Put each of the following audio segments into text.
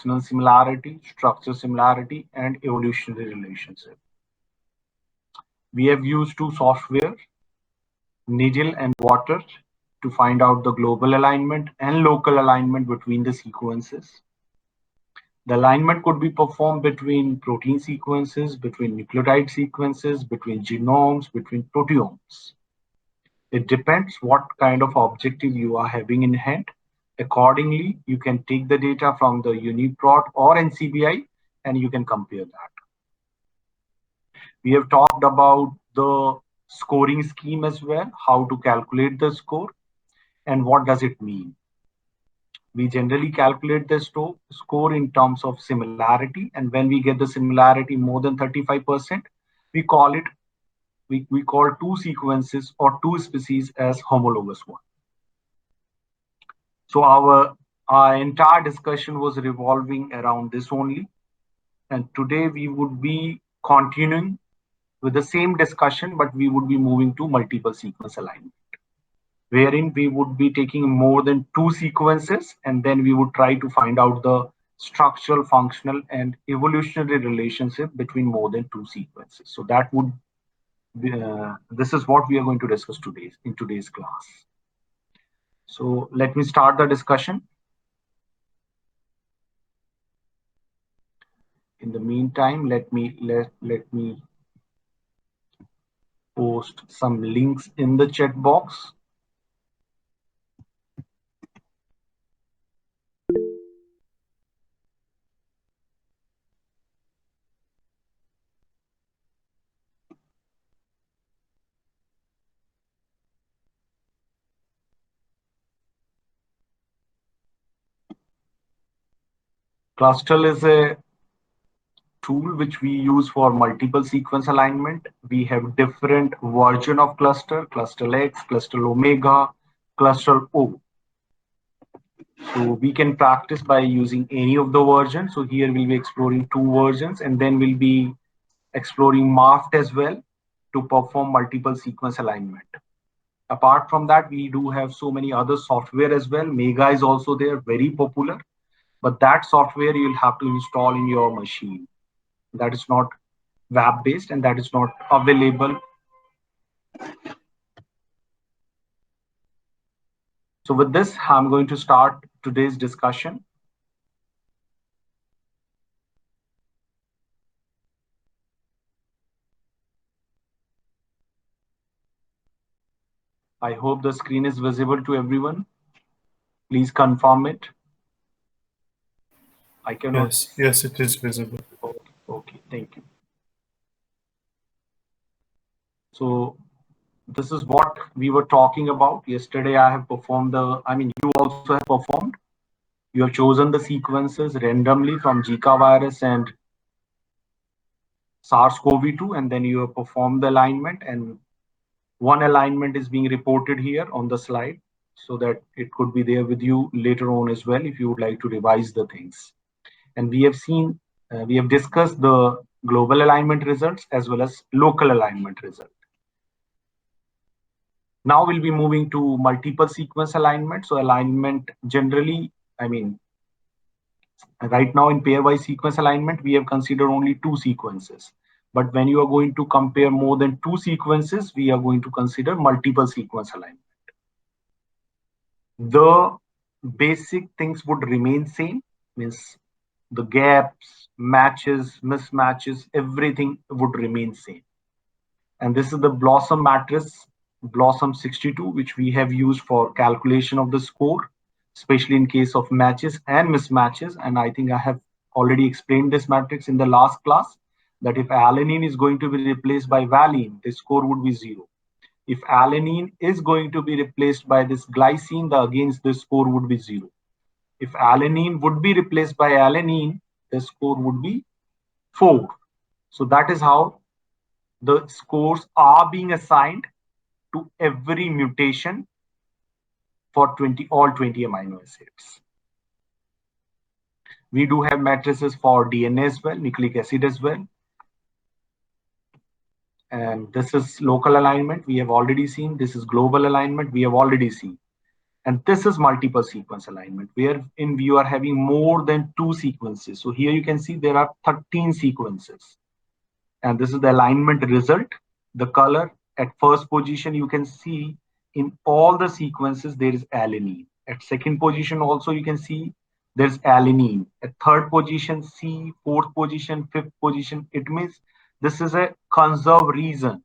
functional similarity, structure similarity, and evolutionary relationship. We have used two software, Needle and Water, to find out the global alignment and local alignment between the sequences. The alignment could be performed between protein sequences, between nucleotide sequences, between genomes, between proteomes. It depends what kind of objective you are having in hand. Accordingly, you can take the data from the UniProt or NCBI and you can compare that. We have talked about the scoring scheme as well, how to calculate the score and what does it mean. We generally calculate the score in terms of similarity, and when we get the similarity more than 35%, we call it we call two sequences or two species as homologous one. So our entire discussion was revolving around this only, and today we would be continuing with the same discussion, but we would be moving to multiple sequence alignment, wherein we would be taking more than two sequences and then we would try to find out the structural, functional, and evolutionary relationship between more than two sequences. So that would be, this is what we are going to discuss today in today's class. So let me start the discussion. In the meantime, let me post some links in the chat box. Clustal is a tool which we use for multiple sequence alignment. We have different version of cluster, Clustal X, Clustal Omega, Clustal O. So we can practice by using any of the versions. So here we'll be exploring two versions and then we'll be exploring MAFT as well to perform multiple sequence alignment. Apart from that, we do have so many other software as well. Mega is also there, very popular, but that software you'll have to install in your machine. That is not web-based and that is not available. So with this, I'm going to start today's discussion. I hope the screen is visible to everyone. Please confirm it. I cannot. Yes, it is visible. Okay, thank you. So this is what we were talking about yesterday. I have performed you also have performed. You have chosen the sequences randomly from Zika virus and SARS-CoV-2, and then you have performed the alignment, and one alignment is being reported here on the slide so that it could be there with you later on as well if you would like to revise the things. And we have discussed the global alignment results as well as local alignment result. Now we'll be moving to multiple sequence alignment. So alignment generally, right now in pairwise sequence alignment, we have considered only two sequences. But when you are going to compare more than two sequences, we are going to consider multiple sequence alignment. The basic things would remain same, means the gaps, matches, mismatches, everything would remain same. And this is the Blossom matrix, Blossom 62, which we have used for calculation of the score, especially in case of matches and mismatches. And I think I have already explained this matrix in the last class, that if alanine is going to be replaced by valine, the score would be 0. If alanine is going to be replaced by this glycine, the score would be 0. If alanine would be replaced by alanine, the score would be 4. So that is how the scores are being assigned to every mutation for all 20 amino acids. We do have matrices for DNA as well, nucleic acid as well. And this is local alignment we have already seen. This is global alignment we have already seen. And this is multiple sequence alignment, wherein we are having more than two sequences. So here you can see there are 13 sequences. And this is the alignment result. The color at first position, you can see in all the sequences there is alanine. At second position also you can see there's alanine. At third position C, fourth position, fifth position. It means this is a conserved region.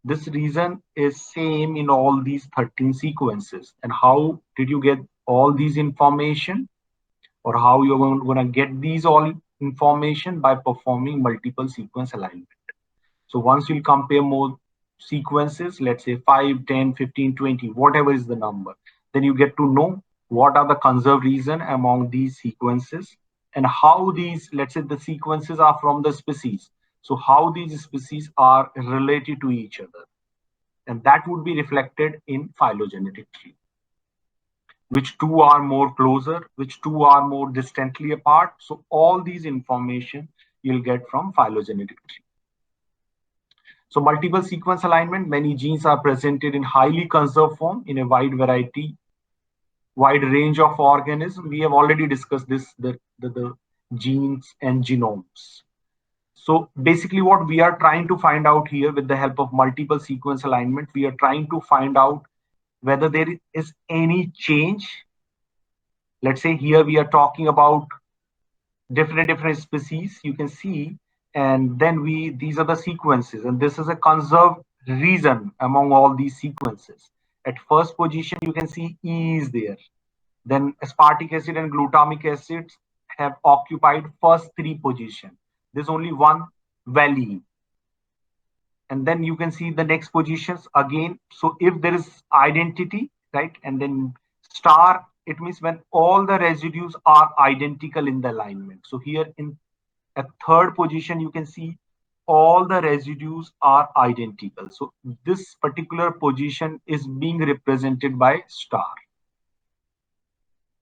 This region is same in all these 13 sequences. And how did you get all these information, or how you're going to get these all information? By performing multiple sequence alignment. So once you'll compare more sequences, let's say 5, 10, 15, 20, whatever is the number, then you get to know what are the conserved region among these sequences, and how these, let's say the sequences are from the species. So how these species are related to each other. And that would be reflected in phylogenetic tree. Which two are more closer, which two are more distantly apart. So all these information you'll get from phylogenetic tree. So multiple sequence alignment, many genes are presented in highly conserved form in a wide range of organisms. We have already discussed this, the genes and genomes. So basically what we are trying to find out here with the help of multiple sequence alignment, we are trying to find out whether there is any change. Let's say here we are talking about different species, you can see, and then these are the sequences, and this is a conserved region among all these sequences. At first position you can see E is there, then aspartic acid and glutamic acids have occupied first three positions. There's only one valine, and then you can see the next positions again. So if there is identity, right, and then star, it means when all the residues are identical in the alignment. So here in a third position you can see all the residues are identical. So this particular position is being represented by star.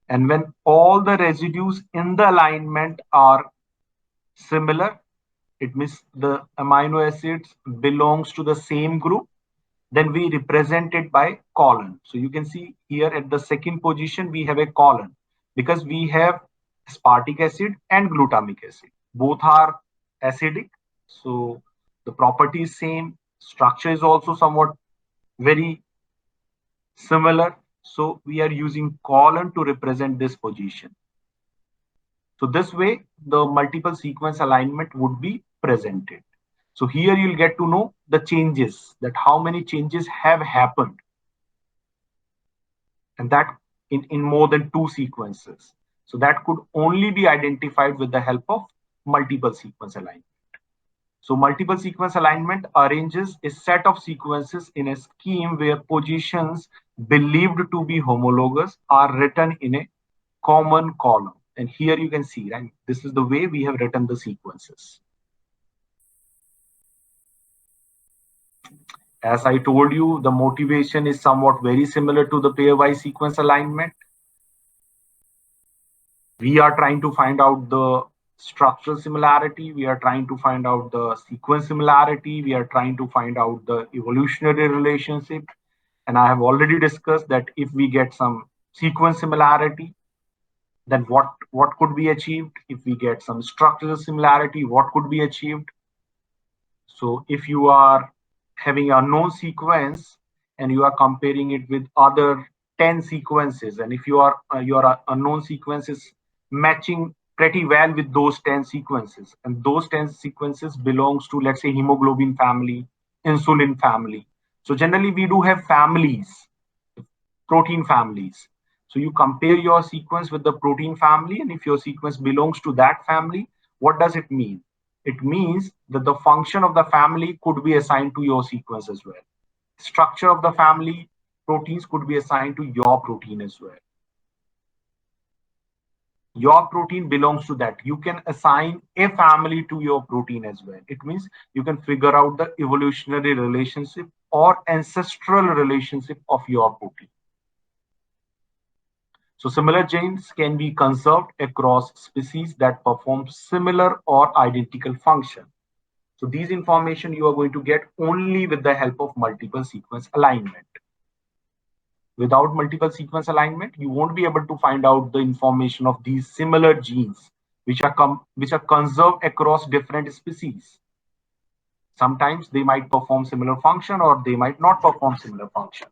And when all the residues in the alignment are similar, it means the amino acids belongs to the same group, then we represent it by colon. So you can see here at the second position we have a colon, because we have aspartic acid and glutamic acid. Both are acidic, so the property is same. Structure is also somewhat very similar. So we are using colon to represent this position. So this way, the multiple sequence alignment would be presented. So here you'll get to know the changes, that how many changes have happened, and that in more than two sequences. So that could only be identified with the help of multiple sequence alignment. So multiple sequence alignment arranges a set of sequences in a scheme where positions believed to be homologous are written in a common column. And here you can see, right, this is the way we have written the sequences. As I told you, the motivation is somewhat very similar to the pairwise sequence alignment. We are trying to find out the structural similarity, we are trying to find out the sequence similarity, we are trying to find out the evolutionary relationship. And I have already discussed that if we get some sequence similarity, then what could be achieved? If we get some structural similarity, what could be achieved? So if you are having a known sequence and you are comparing it with other 10 sequences, and if your unknown sequence is matching pretty well with those 10 sequences, and those 10 sequences belongs to, let's say, hemoglobin family, insulin family. So generally we do have families, protein families. So you compare your sequence with the protein family, and if your sequence belongs to that family, what does it mean? It means that the function of the family could be assigned to your sequence as well. Structure of the family proteins could be assigned to your protein as well. Your protein belongs to that. You can assign a family to your protein as well. It means you can figure out the evolutionary relationship or ancestral relationship of your protein. So similar genes can be conserved across species that perform similar or identical function. So these information you are going to get only with the help of multiple sequence alignment. Without multiple sequence alignment, you won't be able to find out the information of these similar genes which are conserved across different species. Sometimes they might perform similar function or they might not perform similar function.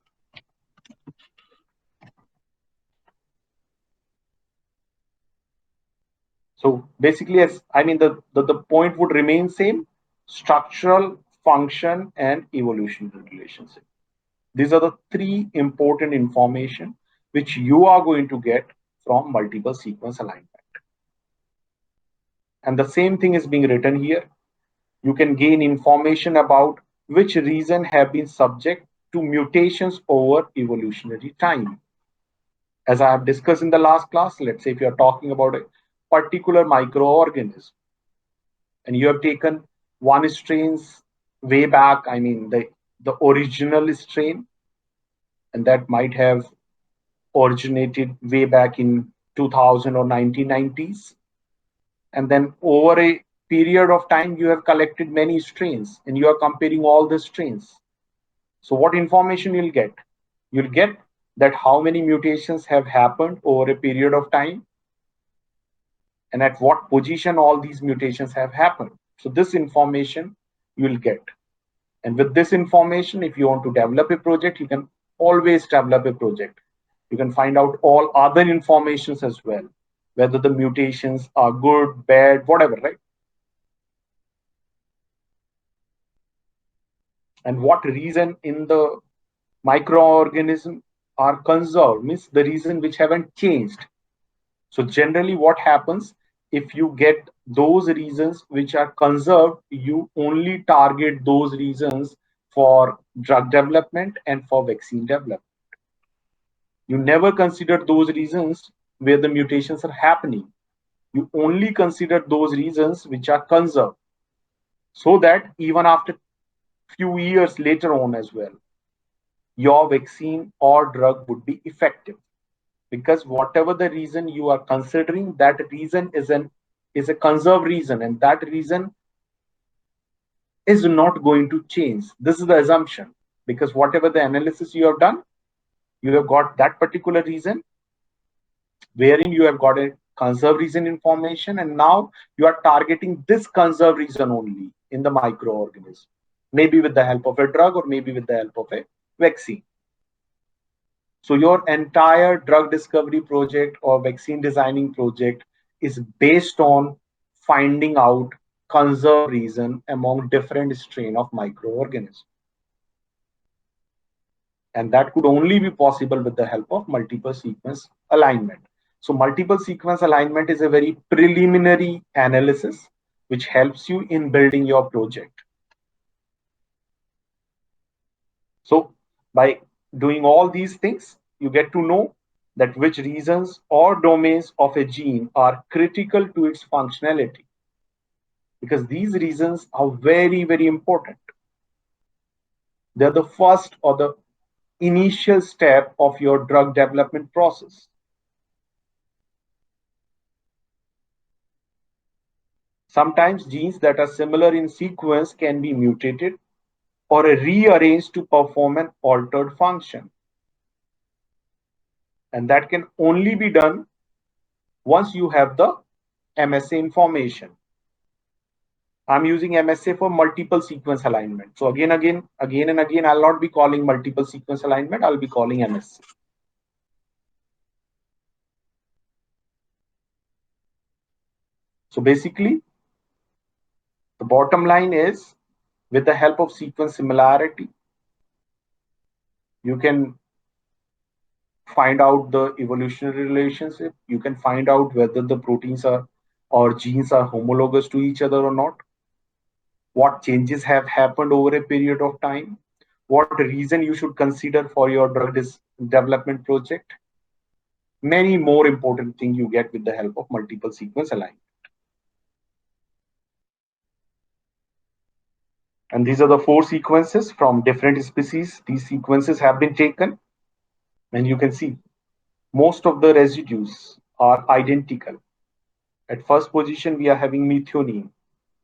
So basically, as I mean, the point would remain same: structural, function, and evolutionary relationship. These are the three important information which you are going to get from multiple sequence alignment. And the same thing is being written here. You can gain information about which region have been subject to mutations over evolutionary time. As I have discussed in the last class, let's say if you are talking about a particular microorganism and you have taken one strains way back, I mean the original strain, and that might have originated way back in 2000 or 1990s, and then over a period of time you have collected many strains and you are comparing all the strains. So what information you'll get? You'll get that how many mutations have happened over a period of time and at what position all these mutations have happened. So this information you'll get. And with this information, if you want to develop a project, you can always develop a project. You can find out all other informations as well, whether the mutations are good, bad, whatever, right? And what reason in the microorganism are conserved, means the reason which haven't changed. So generally what happens, if you get those reasons which are conserved, you only target those reasons for drug development and for vaccine development. You never consider those reasons where the mutations are happening. You only consider those reasons which are conserved, so that even after few years later on as well, your vaccine or drug would be effective. Because whatever the reason you are considering, that reason is a conserved reason, and that reason is not going to change. This is the assumption, because whatever the analysis you have done, you have got that particular reason wherein you have got a conserved reason information, and now you are targeting this conserved reason only in the microorganism, maybe with the help of a drug or maybe with the help of a vaccine. So your entire drug discovery project or vaccine designing project is based on finding out conserved reason among different strain of microorganisms. And that could only be possible with the help of multiple sequence alignment. So multiple sequence alignment is a very preliminary analysis which helps you in building your project. So by doing all these things, you get to know that which regions or domains of a gene are critical to its functionality, because these reasons are very, very important. They're the first or the initial step of your drug development process. Sometimes genes that are similar in sequence can be mutated or rearranged to perform an altered function. And that can only be done once you have the MSA information. I'm using MSA for multiple sequence alignment. So again and again, I'll not be calling multiple sequence alignment. I'll be calling MSA. So basically, the bottom line is, with the help of sequence similarity, you can find out the evolutionary relationship. You can find out whether the proteins are or genes are homologous to each other or not. What changes have happened over a period of time. What reason you should consider for your drug development project. Many more important things you get with the help of multiple sequence alignment. And these are the 4 sequences from different species. These sequences have been taken, and you can see most of the residues are identical. At first position, we are having methionine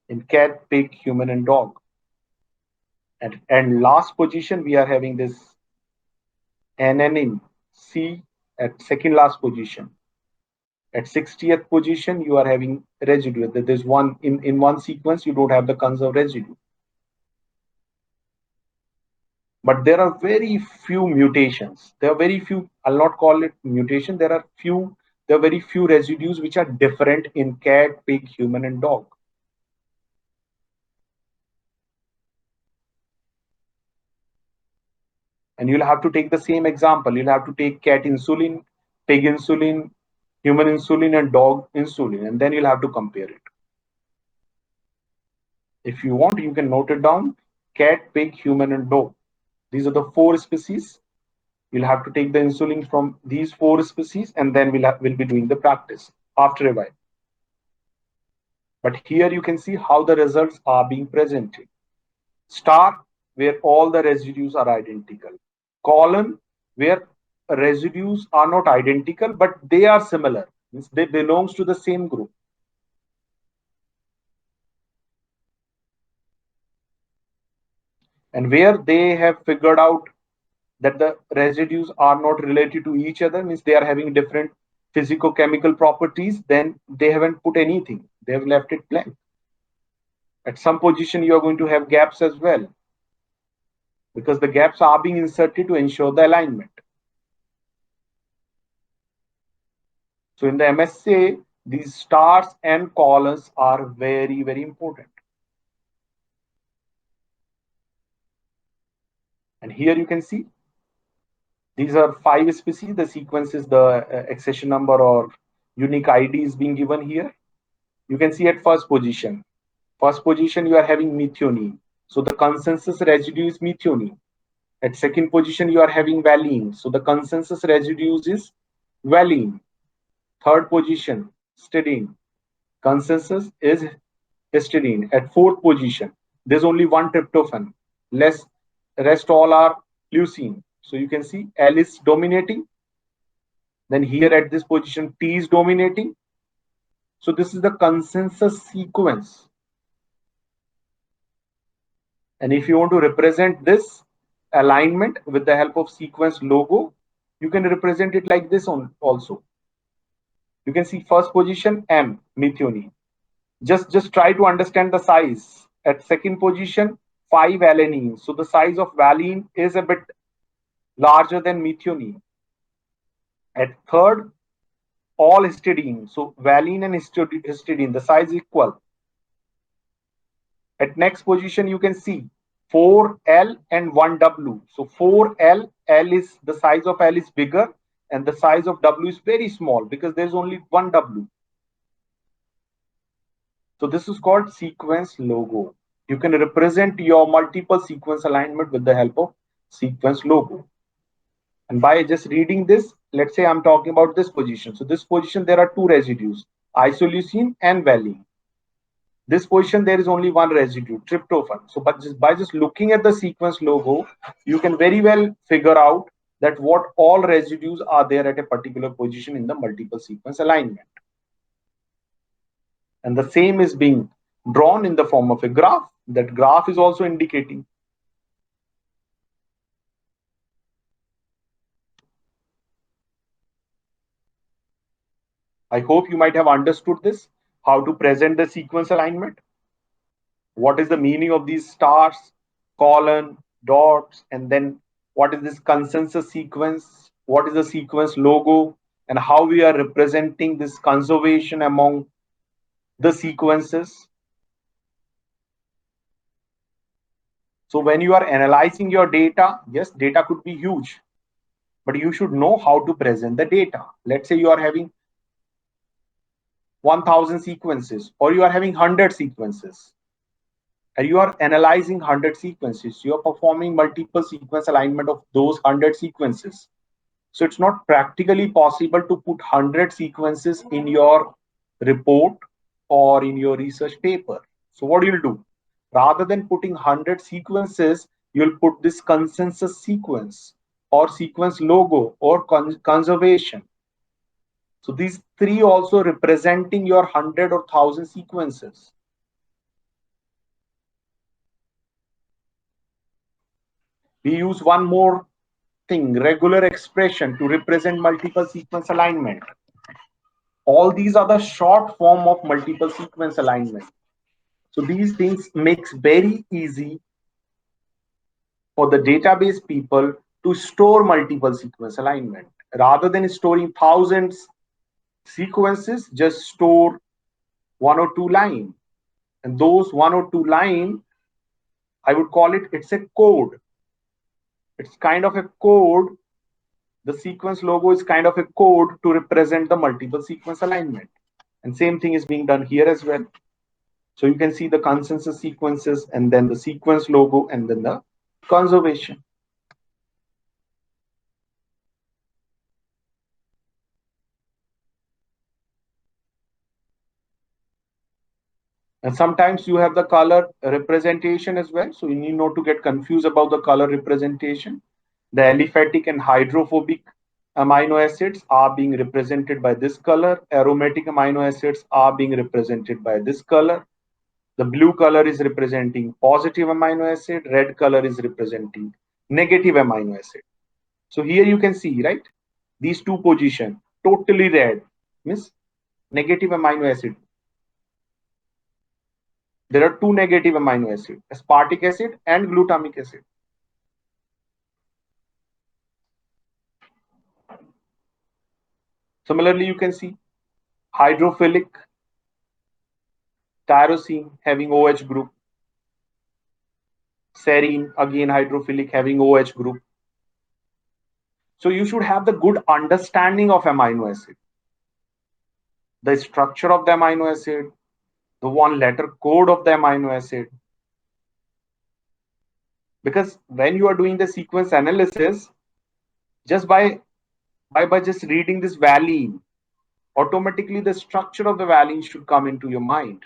in cat, pig, human, and dog. And last position, we are having this adenine C at second last position. At 60th position, you are having residue. There's one in one sequence, you don't have the conserved residue. But there are very few mutations. There are very few, I'll not call it mutation. There are very few residues which are different in cat, pig, human, and dog. And you'll have to take the same example. You'll have to take cat insulin, pig insulin, human insulin, and dog insulin, and then you'll have to compare it. If you want, you can note it down: cat, pig, human, and dog. These are the 4 species. You'll have to take the insulin from these 4 species, and then we'll be doing the practice after a while. But here you can see how the results are being presented. Star, where all the residues are identical. Column, where residues are not identical, but they are similar. Means they belongs to the same group. And where they have figured out that the residues are not related to each other, means they are having different physicochemical properties, then they haven't put anything. They have left it blank. At some position, you are going to have gaps as well, because the gaps are being inserted to ensure the alignment. So in the MSA, these stars and columns are very, very important. And here you can see these are 5 species. The sequence is the accession number or unique ID is being given here. You can see at first position. First position, you are having methionine. So the consensus residue is methionine. At second position, you are having valine. So the consensus residue is valine. Third position, histidine. Consensus is histidine. At fourth position, there's only one tryptophan. Rest all are leucine. So you can see L is dominating. Then here at this position, T is dominating. So this is the consensus sequence. And if you want to represent this alignment with the help of sequence logo, you can represent it like this also. You can see first position M, methionine. Just try to understand the size. At second position, 5 alanine. So the size of valine is a bit larger than methionine. At third, all histidine. So valine and histidine, the size is equal. At next position, you can see 4L and 1W. So 4L, L is the size of L is bigger and the size of W is very small because there's only one W. So this is called sequence logo. You can represent your multiple sequence alignment with the help of sequence logo. And by just reading this, let's say I'm talking about this position. So this position, there are 2 residues, isoleucine and valine. This position, there is only one residue, tryptophan. So by just looking at the sequence logo, you can very well figure out that what all residues are there at a particular position in the multiple sequence alignment. And the same is being drawn in the form of a graph. That graph is also indicating. I hope you might have understood this, how to present the sequence alignment. What is the meaning of these stars, colon, dots, and then what is this consensus sequence? What is the sequence logo? And how we are representing this conservation among the sequences. So when you are analyzing your data, yes, data could be huge, but you should know how to present the data. Let's say you are having 1000 sequences or you are having 100 sequences and you are analyzing 100 sequences. You are performing multiple sequence alignment of those 100 sequences. So it's not practically possible to put 100 sequences in your report or in your research paper. So what you'll do, rather than putting 100 sequences, you'll put this consensus sequence or sequence logo or conservation. So these 3 also representing your 100 or 1000 sequences. We use one more thing, regular expression to represent multiple sequence alignment. All these are the short form of multiple sequence alignment. So these things makes very easy for the database people to store multiple sequence alignment. Rather than storing thousands sequences, just store one or two line. And those one or two line, I would call it, it's a code. It's kind of a code. The sequence logo is kind of a code to represent the multiple sequence alignment. And same thing is being done here as well. So you can see the consensus sequences and then the sequence logo and then the conservation. And sometimes you have the color representation as well. So you need not to get confused about the color representation. The aliphatic and hydrophobic amino acids are being represented by this color. Aromatic amino acids are being represented by this color. The blue color is representing positive amino acid. Red color is representing negative amino acid. So here you can see, right? These two positions, totally red, means negative amino acid. There are two negative amino acids, aspartic acid and glutamic acid. Similarly, you can see hydrophilic tyrosine having OH group, serine again hydrophilic having OH group. So you should have the good understanding of amino acid, the structure of the amino acid, the one letter code of the amino acid. Because when you are doing the sequence analysis, just by just reading this valine, automatically the structure of the valine should come into your mind.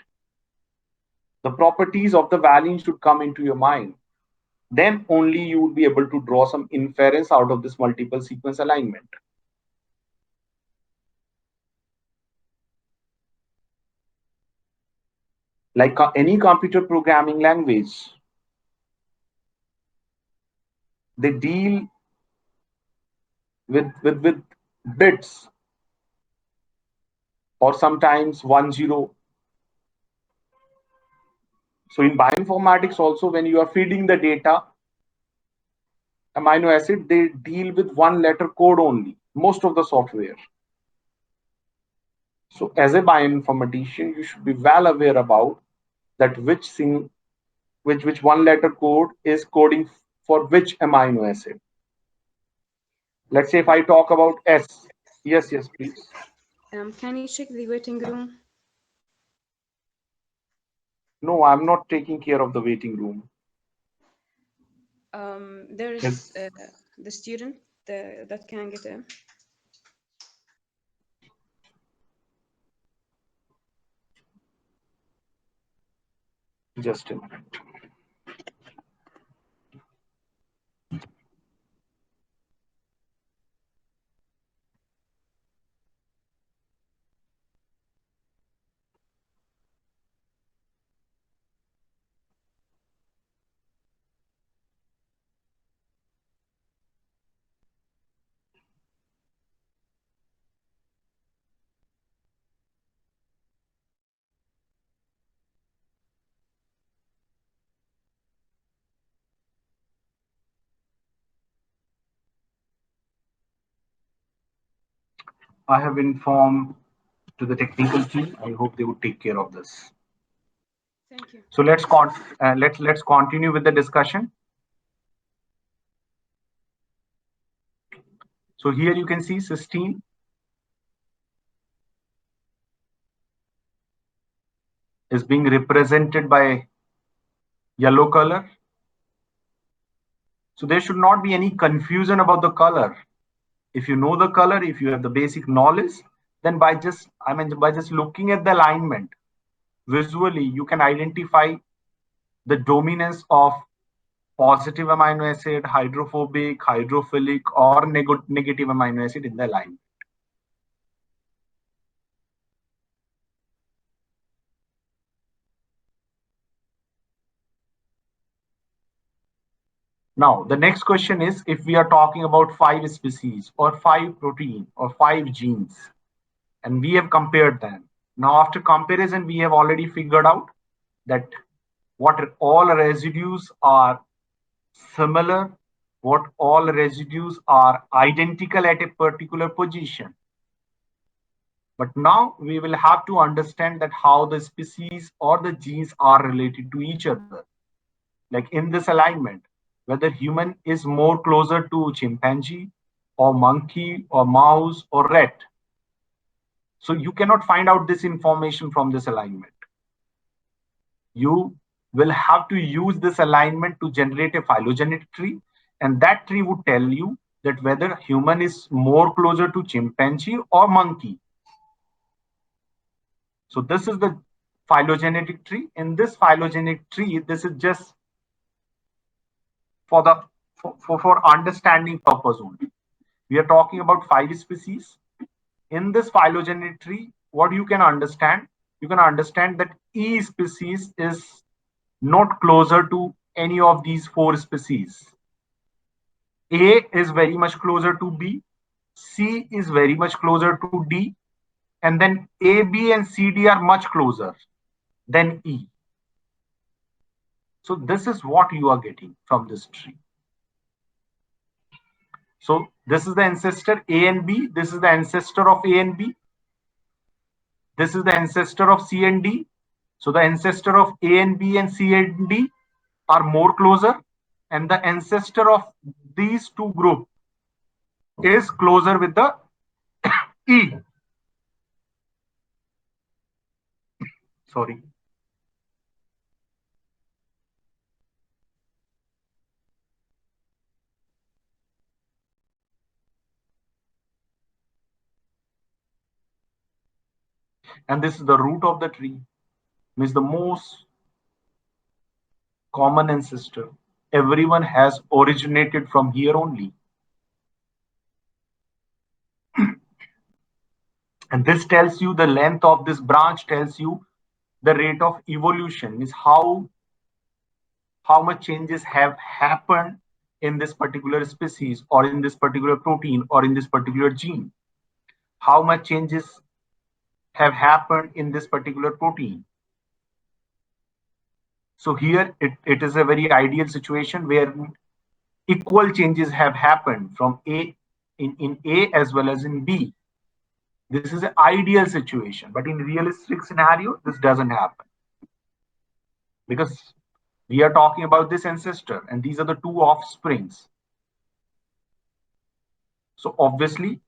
The properties of the valine should come into your mind. Then only you would be able to draw some inference out of this multiple sequence alignment. Like any computer programming language, they deal with bits or sometimes 1 0. So in bioinformatics also, when you are feeding the data amino acid, they deal with one letter code only, most of the software. So as a bioinformatician, you should be well aware about that which one letter code is coding for which amino acid. Let's say if I talk about S. Yes, yes, please. Can you check the waiting room? No, I'm not taking care of the waiting room. There is Yes, the student that can get in. just a minute. I have informed to the technical team. I hope they would take care of this. Thank you. So let's continue with the discussion. So here you can see cysteine is being represented by yellow color. So there should not be any confusion about the color. If you know the color, if you have the basic knowledge, then by just looking at the alignment visually, you can identify the dominance of positive amino acid, hydrophobic, hydrophilic, or negative amino acid in the alignment. Now, the next question is, if we are talking about 5 species or 5 protein or 5 genes, and we have compared them. Now, after comparison, we have already figured out that what all residues are similar, what all residues are identical at a particular position. But now we will have to understand that how the species or the genes are related to each other. Like in this alignment, whether human is more closer to chimpanzee or monkey or mouse or rat. So you cannot find out this information from this alignment. You will have to use this alignment to generate a phylogenetic tree, and that tree would tell you that whether human is more closer to chimpanzee or monkey. So this is the phylogenetic tree. In this phylogenetic tree, this is just for the for understanding purpose only. We are talking about 5 species. In this phylogenetic tree, what you can understand that E species is not closer to any of these 4 species. A is very much closer to B, C is very much closer to D, and then A, B, and C, D are much closer than E. So this is what you are getting from this tree. So this is the ancestor A and B. This is the ancestor of A and B. This is the ancestor of C and D. So the ancestor of A and B and C and D are more closer, and the ancestor of these two groups is closer with the E. Sorry. And this is the root of the tree, means the most common ancestor. Everyone has originated from here only. And this tells you the length of this branch, tells you the rate of evolution, means how much changes have happened in this particular species or in this particular protein or in this particular gene. How much changes have happened in this particular protein. So here it is a very ideal situation where equal changes have happened from A in A as well as in B. This is an ideal situation, but in realistic scenario, this doesn't happen because we are talking about this ancestor and these are the two offsprings. So obviously,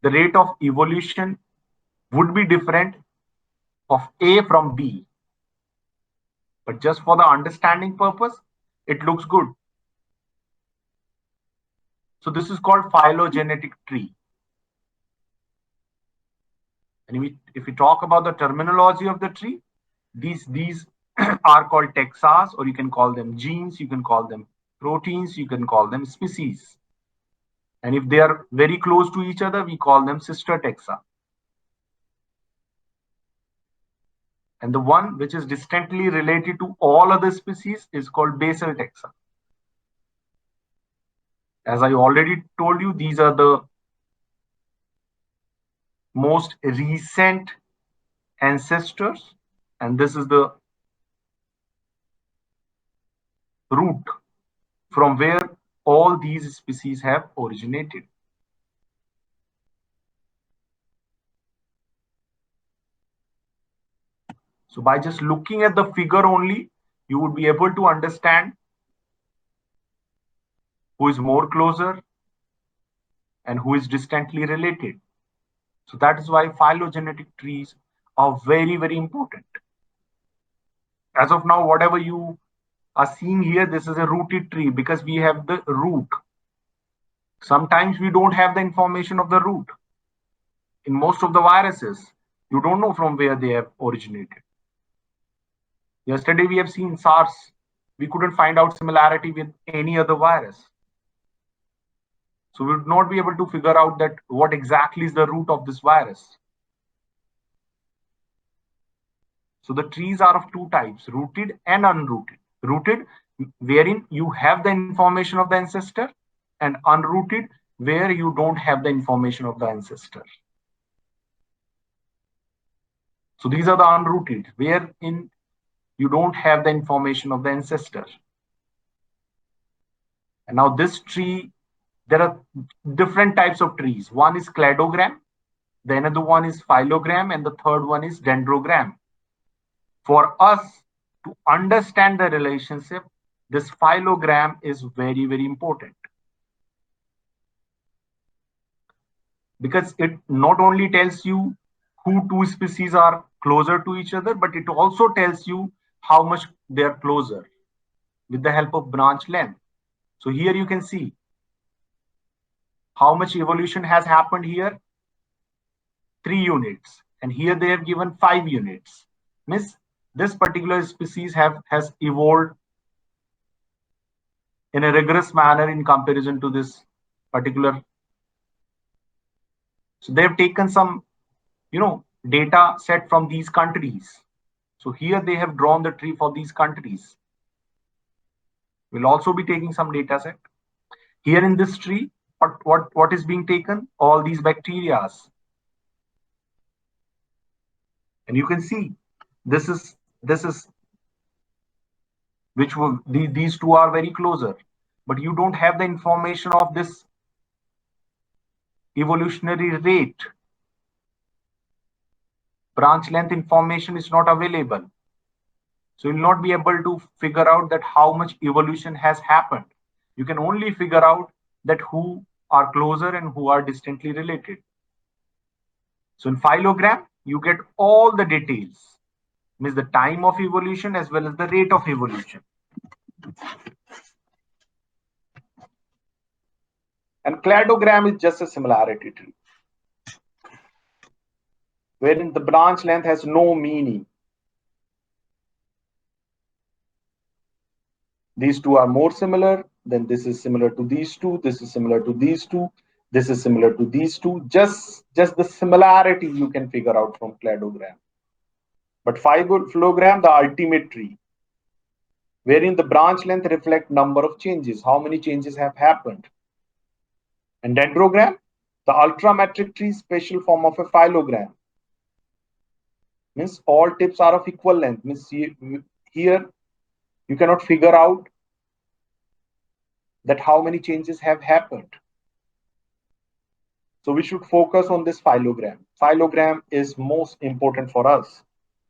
the rate of evolution would be different of A from B. But just for the understanding purpose, it looks good. So this is called phylogenetic tree. And if we talk about the terminology of the tree, these are called taxa, or you can call them genes, you can call them proteins, you can call them species. And if they are very close to each other, we call them sister taxa. And the one which is distantly related to all other species is called basal taxa. As I already told you, these are the most recent ancestors, and this is the root from where all these species have originated. So by just looking at the figure only, you would be able to understand who is more closer and who is distantly related. So that is why phylogenetic trees are very, very important. As of now, whatever you are seeing here, this is a rooted tree because we have the root. Sometimes we don't have the information of the root. In most of the viruses, you don't know from where they have originated. Yesterday we have seen SARS. We couldn't find out similarity with any other virus. So we would not be able to figure out that what exactly is the root of this virus. So the trees are of two types, rooted and unrooted. Rooted wherein you have the information of the ancestor, and unrooted, where you don't have the information of the ancestor. So these are the unrooted, wherein you don't have the information of the ancestor. And now this tree, there are different types of trees. One is cladogram, the another one is phylogram, and the third one is dendrogram. For us to understand the relationship, this phylogram is very, very important, because it not only tells you who two species are closer to each other, but it also tells you how much they are closer with the help of branch length. So here you can see how much evolution has happened here, 3 units, and here they have given 5 units. Means this particular species has evolved in a rigorous manner in comparison to this particular. So they have taken some, data set from these countries. So here they have drawn the tree for these countries. We'll also be taking some data set. Here in this tree, what is being taken? All these bacterias. And you can see this is which will, these two are very closer, but you don't have the information of this evolutionary rate. Branch length information is not available. So you'll not be able to figure out that how much evolution has happened. You can only figure out that who are closer and who are distantly related. So in phylogram, you get all the details, means the time of evolution as well as the rate of evolution. And cladogram is just a similarity tree, wherein the branch length has no meaning. These two are more similar, then this is similar to these two, this is similar to these two, this is similar to these two. Just the similarity you can figure out from cladogram. But phylogram, the ultimate tree, wherein the branch length reflect number of changes, how many changes have happened. And dendrogram, the ultrametric tree, special form of a phylogram, means all tips are of equal length. Means here you cannot figure out that how many changes have happened. So we should focus on this phylogram. Phylogram is most important for us.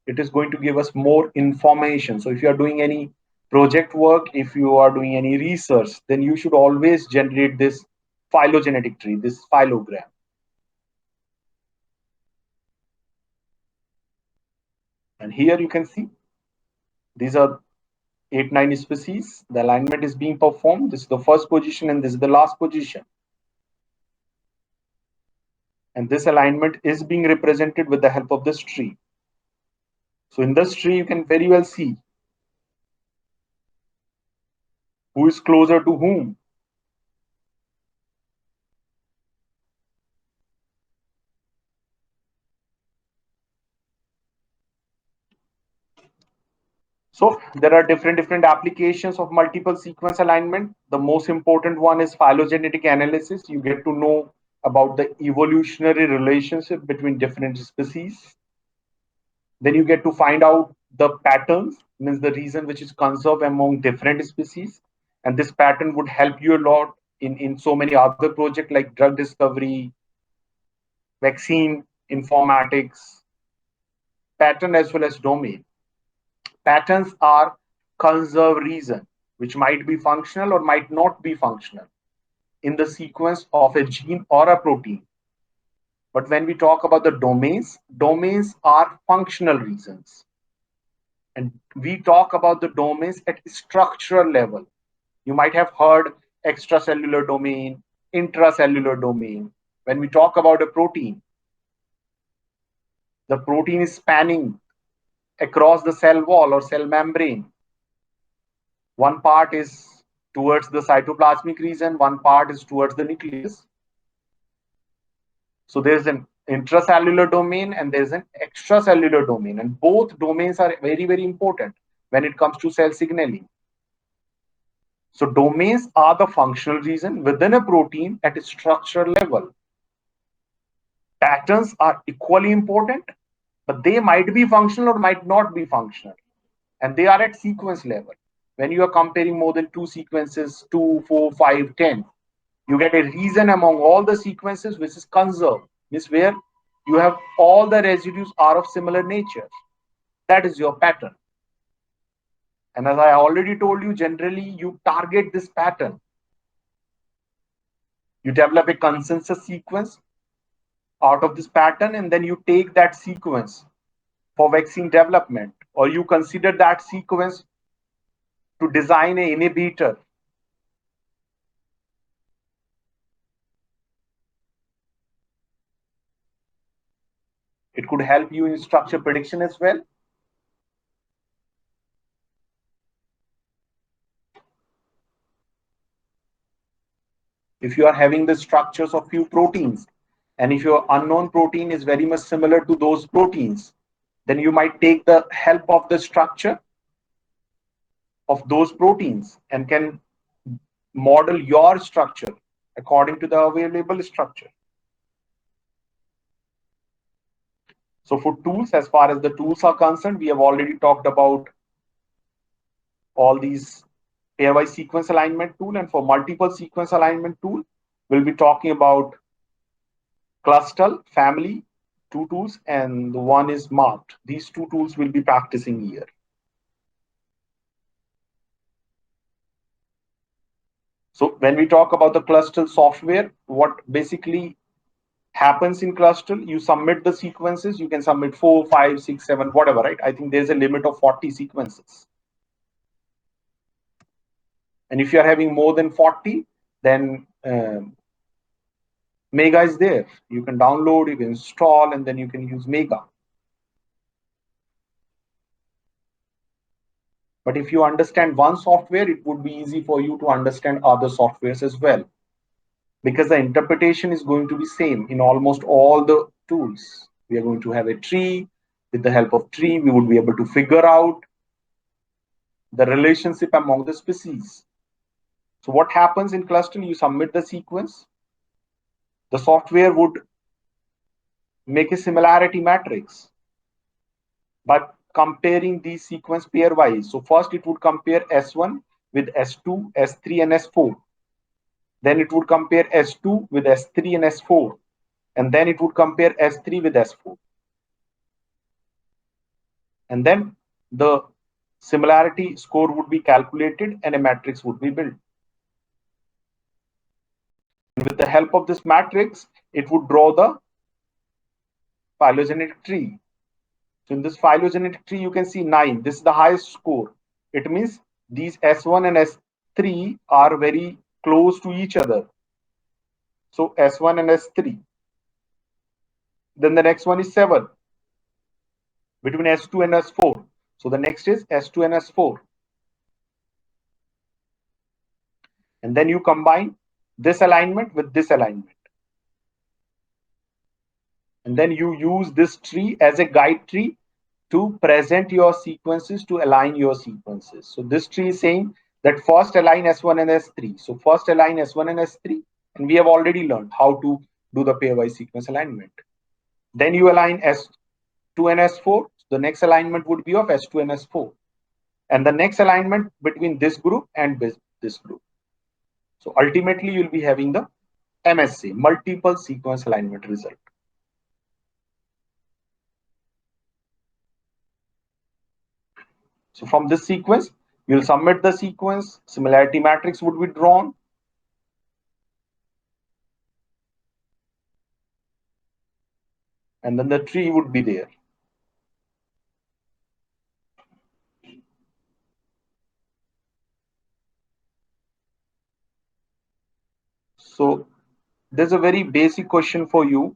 It is going to give us more information. So if you are doing any project work, if you are doing any research, then you should always generate this phylogenetic tree, this phylogram. And here you can see these are 8-9 species. The alignment is being performed. This is the first position and this is the last position. And this alignment is being represented with the help of this tree. So in this tree, you can very well see who is closer to whom. So there are different applications of multiple sequence alignment. The most important one is phylogenetic analysis. You get to know about the evolutionary relationship between different species. Then you get to find out the patterns, means the reason which is conserved among different species. And this pattern would help you a lot in so many other projects like drug discovery, vaccine informatics, pattern as well as domain. Patterns are conserved reason, which might be functional or might not be functional in the sequence of a gene or a protein. But when we talk about the domains are functional reasons. And we talk about the domains at structural level. You might have heard extracellular domain, intracellular domain. When we talk about a protein, the protein is spanning across the cell wall or cell membrane. One part is towards the cytoplasmic region, one part is towards the nucleus. So there's an intracellular domain and there's an extracellular domain, and both domains are very, very important when it comes to cell signaling. So domains are the functional region within a protein at a structural level. Patterns are equally important, but they might be functional or might not be functional. And they are at sequence level. When you are comparing more than two sequences, 2, 4, 5, 10, you get a region among all the sequences which is conserved, means where you have all the residues are of similar nature. That is your pattern. And as I already told you, generally you target this pattern. You develop a consensus sequence out of this pattern, and then you take that sequence for vaccine development, or you consider that sequence to design an inhibitor. It could help you in structure prediction as well. If you are having the structures of few proteins, and if your unknown protein is very much similar to those proteins, then you might take the help of the structure of those proteins and can model your structure according to the available structure. So for tools, as far as the tools are concerned, we have already talked about all these pairwise sequence alignment tool, and for multiple sequence alignment tool, we'll be talking about Clustal family, two tools, and the one is marked. These two tools will be practicing here. So when we talk about the Clustal software, what basically happens in Clustal, you submit the sequences, you can submit 4, 5, 6, 7, whatever, right? I think there's a limit of 40 sequences. And if you're having more than 40, then Mega is there. You can download, you can install, and then you can use Mega. But if you understand one software, it would be easy for you to understand other softwares as well, because the interpretation is going to be same in almost all the tools. We are going to have a tree. With the help of tree, we would be able to figure out the relationship among the species. So what happens in Clustal? You submit the sequence. The software would make a similarity matrix by comparing these sequence pairwise. So first it would compare S1 with S2, S3, and S4. Then it would compare S2 with S3 and S4. And then it would compare S3 with S4. And then the similarity score would be calculated and a matrix would be built. And with the help of this matrix, it would draw the phylogenetic tree. So in this phylogenetic tree, you can see 9. This is the highest score. It means these S1 and S3 are very close to each other. So S1 and S3. Then the next one is 7 between S2 and S4. So the next is S2 and S4. And then you combine this alignment with this alignment. And then you use this tree as a guide tree to present your sequences, to align your sequences. So this tree is saying that first align S1 and S3. So first align S1 and S3. And we have already learned how to do the pairwise sequence alignment. Then you align S2 and S4. The next alignment would be of S2 and S4. And the next alignment between this group and this group. So ultimately, you'll be having the MSA, multiple sequence alignment result. So from this sequence, you'll submit the sequence, similarity matrix would be drawn. And then the tree would be there. So there's a very basic question for you.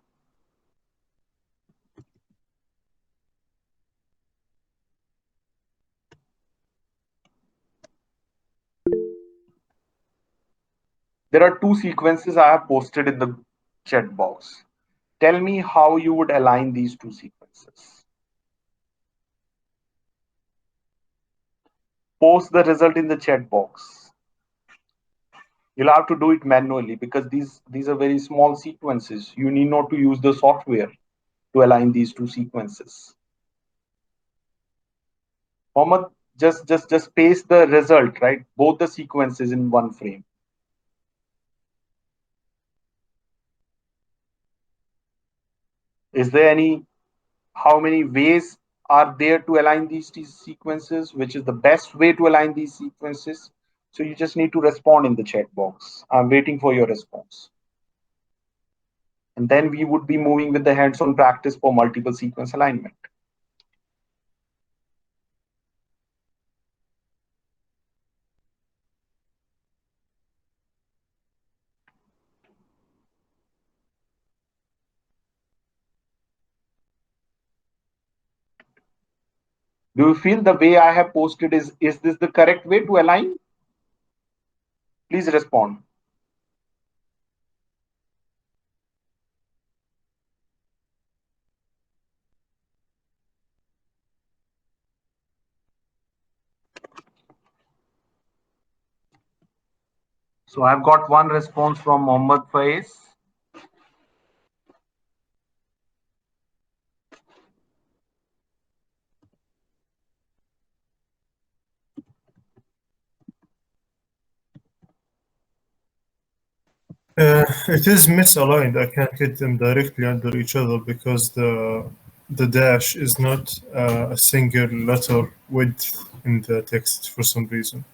There are two sequences I have posted in the chat box. Tell me how you would align these two sequences. Post the result in the chat box. You'll have to do it manually because these are very small sequences. You need not to use the software to align these two sequences. Mohammed, just paste the result, right? Both the sequences in one frame. Is there any, how many ways are there to align these sequences? Which is the best way to align these sequences? So you just need to respond in the chat box. I'm waiting for your response. And then we would be moving with the hands-on practice for multiple sequence alignment. Do you feel the way I have posted is this the correct way to align? Please respond. So I've got one response from Mohammad Faiz. It is misaligned. I can't get them directly under each other because the dash is not a single letter width in the text for some reason.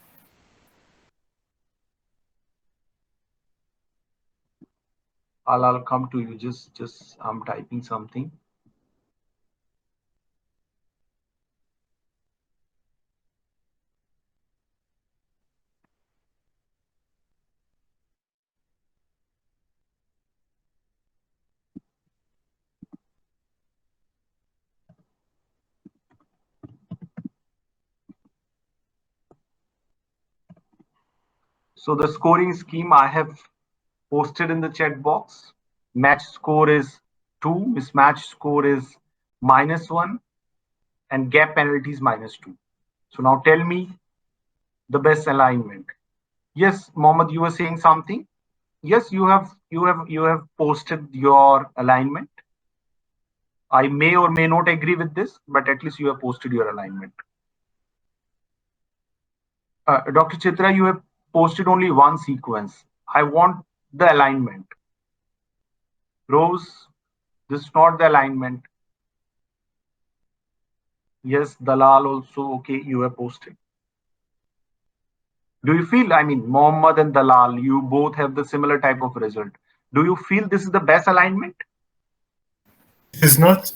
I'll come to you. Just I'm typing something. So the scoring scheme I have posted in the chat box. Match score is 2, mismatch score is -1, and gap penalty is -2. So now tell me the best alignment. Yes, Mohammed, you were saying something. Yes, you have posted your alignment. I may or may not agree with this, but at least you have posted your alignment. Dr. Chitra, you have posted only one sequence. I want the alignment. Rose, this is not the alignment. Yes, Dalal also, okay, you have posted. Do you feel, I mean, Mohammed and Dalal, you both have the similar type of result. Do you feel this is the best alignment? It is not,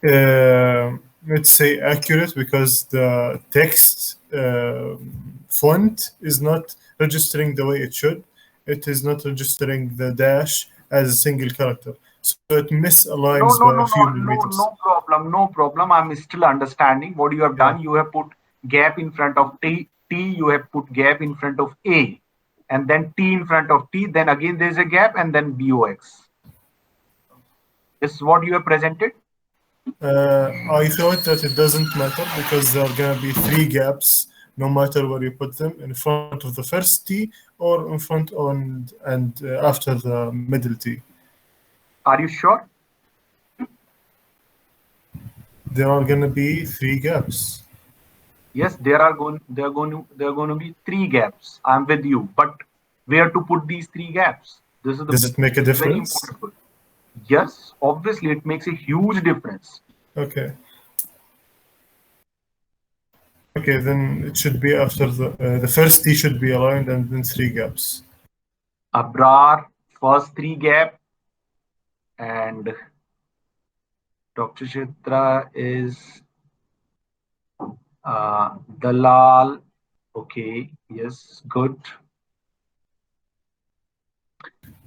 let's say, accurate because the text font is not registering the way it should. It is not registering the dash as a single character. So it misaligns by a few millimeters. No problem. I'm still understanding what you have done. You have put gap in front of T, you have put gap in front of A, and then T in front of T, then again there's a gap, and then BOX. This is what you have presented? I thought that it doesn't matter because there are going to be 3 gaps no matter where you put them, in front of the first T or in front on and after the middle T. Are you sure? There are going to be 3 gaps. Yes, there are going to be 3 gaps. I'm with you, but where to put these 3 gaps? This is Does it make a difference? Very important. Yes, obviously it makes a huge difference. Okay. Okay, then it should be after the first T should be aligned and then 3 gaps. Abrar, first 3 gap, and Dr. Chitra is Dalal. Okay, yes, good.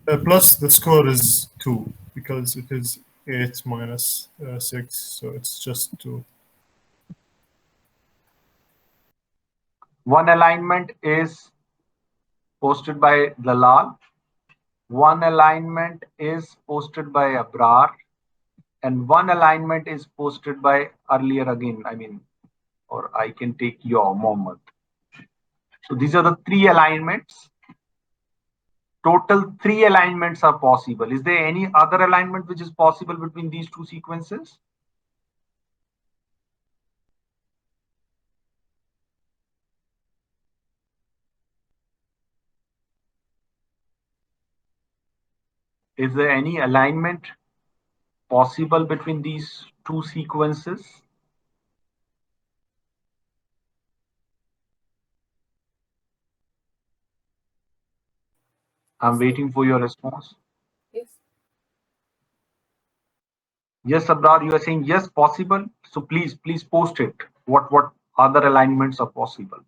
Plus the score is 2 because it is 8 minus 6, so it's just 2. One alignment is posted by Dalal. One alignment is posted by Abrar. And one alignment is posted by earlier again, I mean, or I can take your Mohammed. So these are the 3 alignments. total 3 alignments are possible. Is there any other alignment which is possible between these two sequences? Is there any alignment possible between these two sequences? I'm waiting for your response. Yes. Yes, Abrar, you are saying yes, possible. So please post it. What other alignments are possible?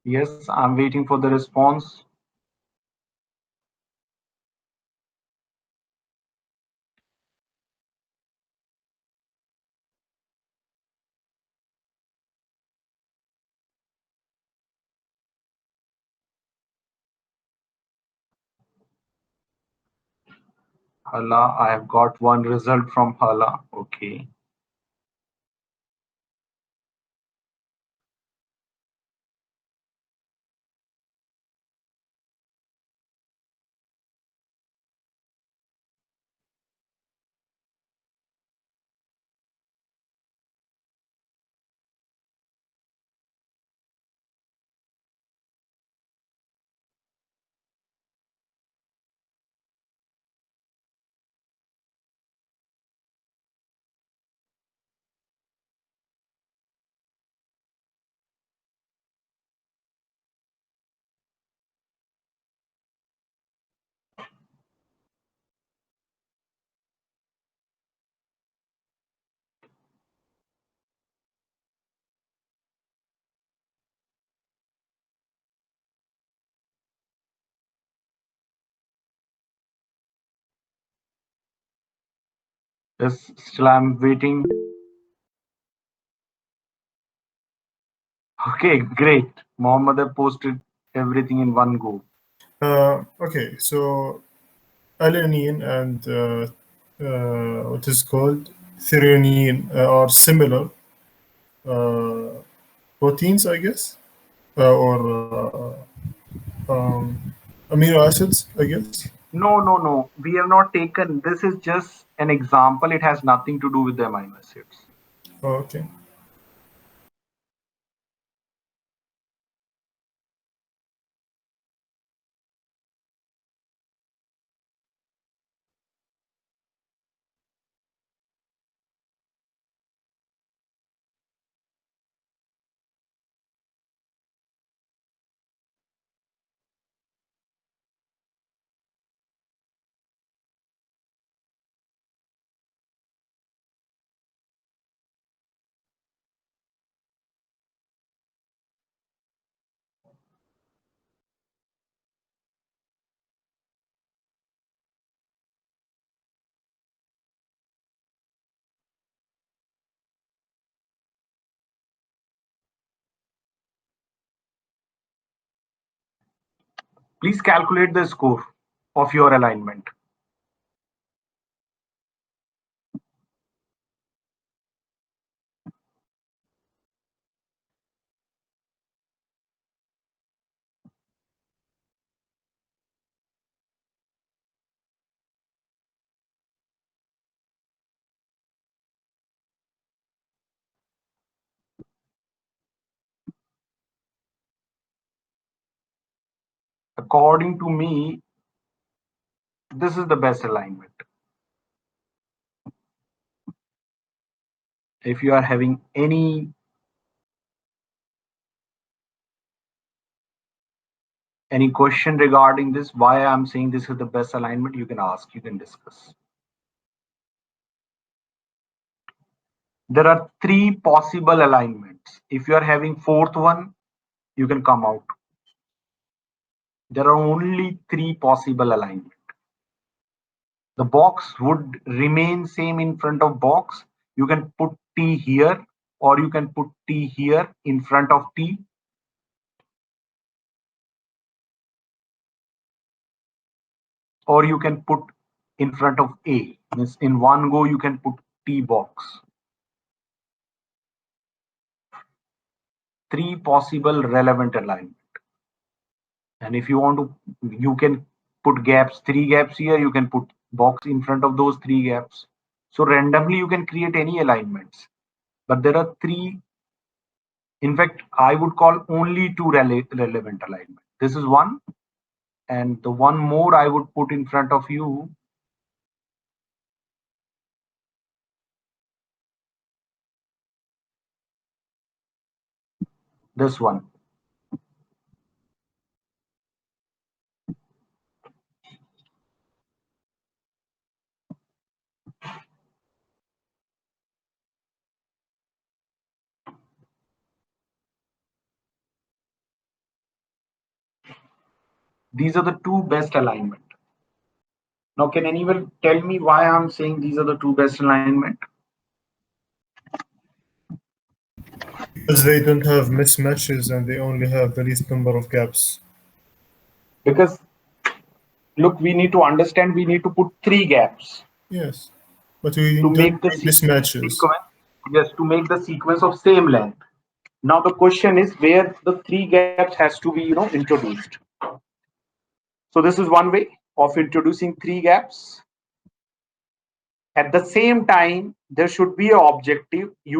Yes, I'm waiting for the response. Hala, I have got one result from Hala. Okay. Yes, still I'm waiting. Okay, great. Mohammed have posted everything in one go. Okay, so alanine and what is called threonine are similar proteins, I guess, or amino acids, I guess. No. We have not taken. This is just an example. It has nothing to do with the amino acids. Oh, okay. Please calculate the score of your alignment. According to me, this is the best alignment. If you are having any Any question regarding this? Why I'm saying this is the best alignment? You can ask, you can discuss. There are 3 possible alignments. If you are having 4th one, you can come out. There are only 3 possible alignments. The box would remain same in front of box. You can put T here, or you can put T here in front of T. Or you can put in front of A. Means in one go, you can put T box. 3 possible relevant alignment. And if you want to, you can put gaps, 3 gaps here, you can put box in front of those 3 gaps. So randomly you can create any alignments, but there are 3. In fact, I would call only 2 relevant alignment. This is one, and the one more I would put in front of you. This one. These are the 2 best alignment. Now, can anyone tell me why I'm saying these are the 2 best alignment? Because they don't have mismatches and they only have the least number of gaps. Because look, we need to understand, we need to put 3 gaps. Yes, but we To don't make the need mismatches. sequence, yes, to make the sequence of same length. Now the question is where the 3 gaps has to be, introduced. So this is one way of introducing 3 gaps. At the same time, there should be an objective. You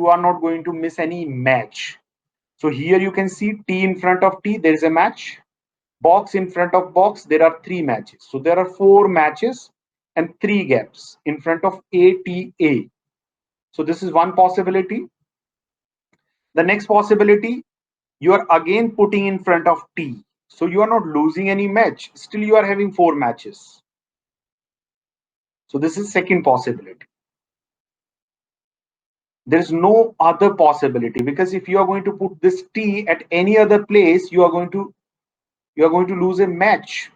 are not going to miss any match. So here you can see T in front of T, there is a match. Box in front of box, there are 3 matches. So there are 4 matches and 3 gaps in front of A, T, A. So this is one possibility. The next possibility, you are again putting in front of T. So you are not losing any match. Still you are having 4 matches. So this is second possibility. There is no other possibility, because if you are going to put this T at any other place, you are going to lose a match.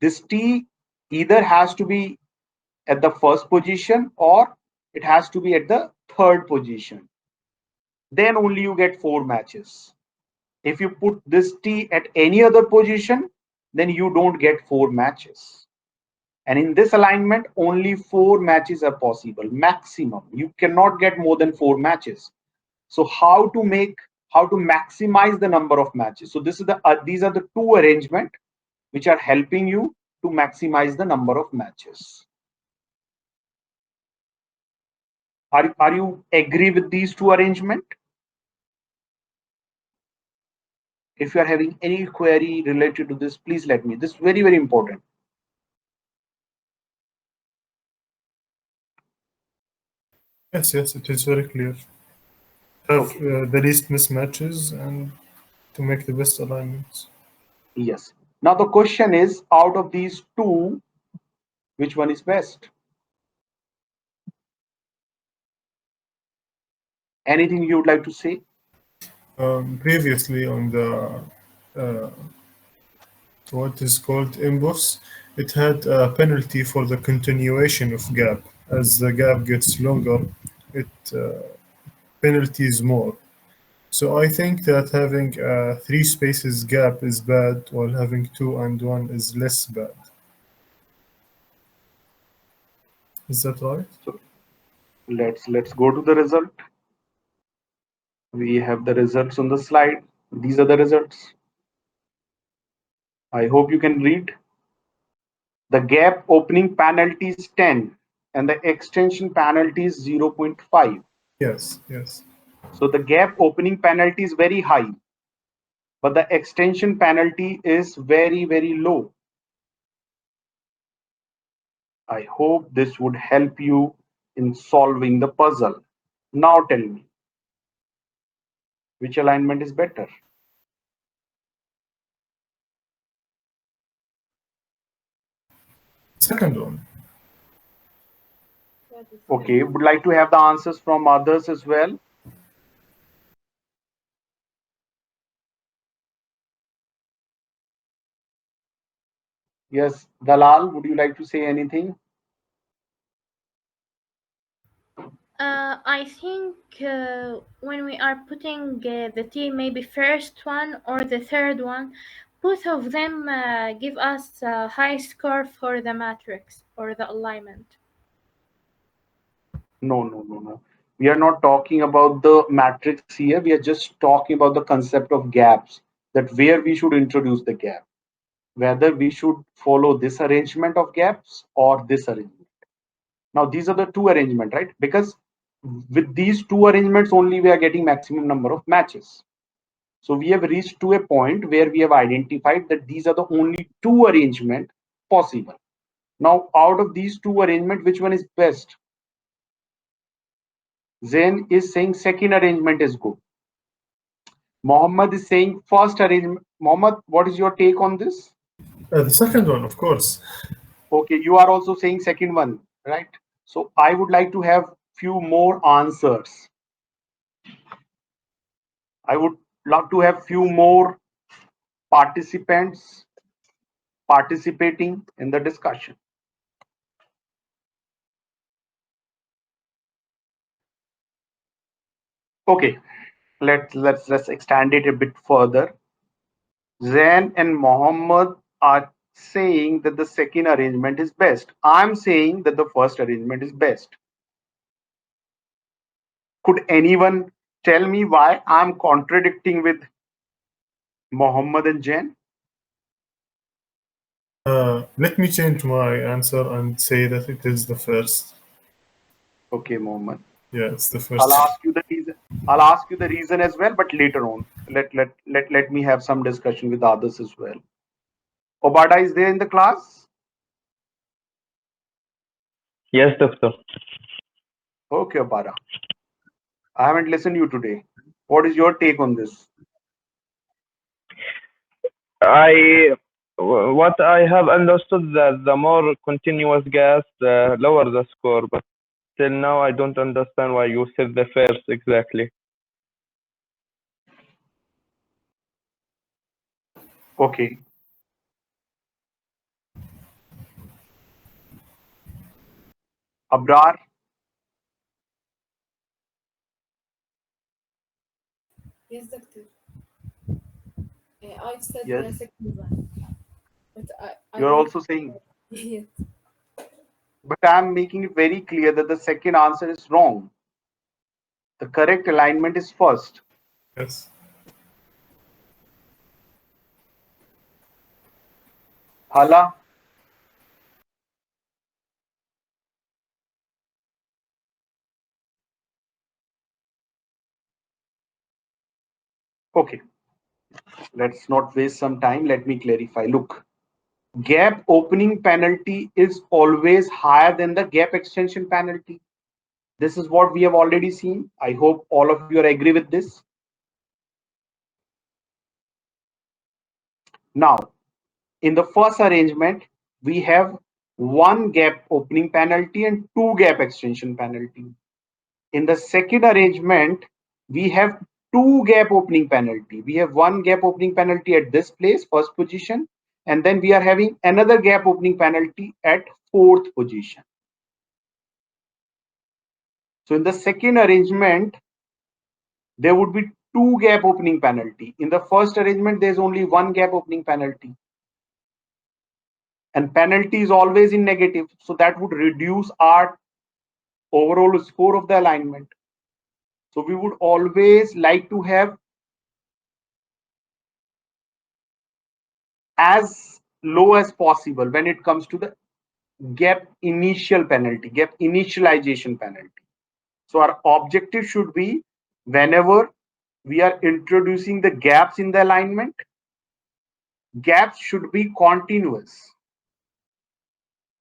This T either has to be at the first position or it has to be at the third position. Then only you get 4 matches. If you put this T at any other position, then you don't get 4 matches. And in this alignment, only 4 matches are possible, maximum. You cannot get more than 4 matches. So how to maximize the number of matches? So this is these are the 2 arrangement which are helping you to maximize the number of matches. Are you agree with these 2 arrangement? If you are having any query related to this, please let me. This is very, very important. Yes, it is very clear. Have the least mismatches and to make the best alignments. Yes. Now the question is, out of these 2, which one is best? Anything you would like to say? Previously on the what is called inbox, it had a penalty for the continuation of gap. As the gap gets longer, it penalties more. So I think that having 3 spaces gap is bad, while having 2 and 1 is less bad. Is that right? So let's go to the result. We have the results on the slide. These are the results. I hope you can read. The gap opening penalty is 10 and the extension penalty is 0.5. Yes. So the gap opening penalty is very high, but the extension penalty is very, very low. I hope this would help you in solving the puzzle. Now tell me, which alignment is better? Second one. Okay, would like to have the answers from others as well. Yes, Dalal, would you like to say anything? I think when we are putting the T maybe first one or the third one, both of them give us a high score for the matrix or the alignment. No, no, no, no. We are not talking about the matrix here. We are just talking about the concept of gaps, that where we should introduce the gap, whether we should follow this arrangement of gaps or this arrangement. Now, these are the two arrangements, right? Because with these two arrangements only, we are getting maximum number of matches. So we have reached to a point where we have identified that these are the only two arrangements possible. Now, out of these two arrangements, which one is best? Zain is saying second arrangement is good. Mohammed is saying first arrangement. Mohammed, what is your take on this? The second one, of course. Okay, you are also saying second one, right? So I would like to have few more answers. I would love to have few more participants participating in the discussion. Okay, let's extend it a bit further. Zain and Mohammed are saying that the second arrangement is best. I'm saying that the first arrangement is best. Could anyone tell me why I'm contradicting with Mohammed and Zain? Let me change my answer and say that it is the first. Okay, Mohammed. Yeah, it's the first. I'll ask you the reason. I'll ask you the reason as well, but later on. Let me have some discussion with others as well. Obada is there in the class? Yes, doctor. Okay, Obada. I haven't listened to you today. What is your take on this? What I have understood that the more continuous gas, the lower the score. But till now, I don't understand why you said the first exactly. Okay. Abrar? Yes, doctor. I said Yes. the second one. But You're also saying, yes. but I'm making it very clear that the second answer is wrong. The correct alignment is first. Yes. Hala? Okay. Let's not waste some time. Let me clarify. Look, gap opening penalty is always higher than the gap extension penalty. This is what we have already seen. I hope all of you are agree with this. Now, in the first arrangement, we have one gap opening penalty and two gap extension penalty. In the second arrangement, we have two gap opening penalty. We have one gap opening penalty at this place, first position, and then we are having another gap opening penalty at fourth position. So in the second arrangement, there would be two gap opening penalty. In the first arrangement, there's only one gap opening penalty. And penalty is always in negative. So that would reduce our overall score of the alignment. So we would always like to have as low as possible when it comes to the gap initial penalty, gap initialization penalty. So our objective should be, whenever we are introducing the gaps in the alignment, gaps should be continuous.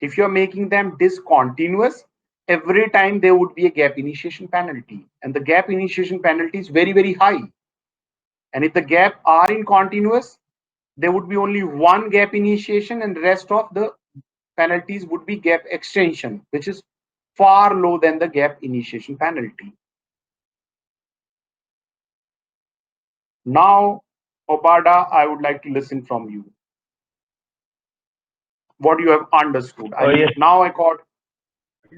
If you're making them discontinuous, every time there would be a gap initiation penalty, and the gap initiation penalty is very, very high. And if the gap are in continuous, there would be only one gap initiation and the rest of the penalties would be gap extension, which is far lower than the gap initiation penalty. Now, Obada, I would like to listen from you. What you have understood. I mean, yes. now I got.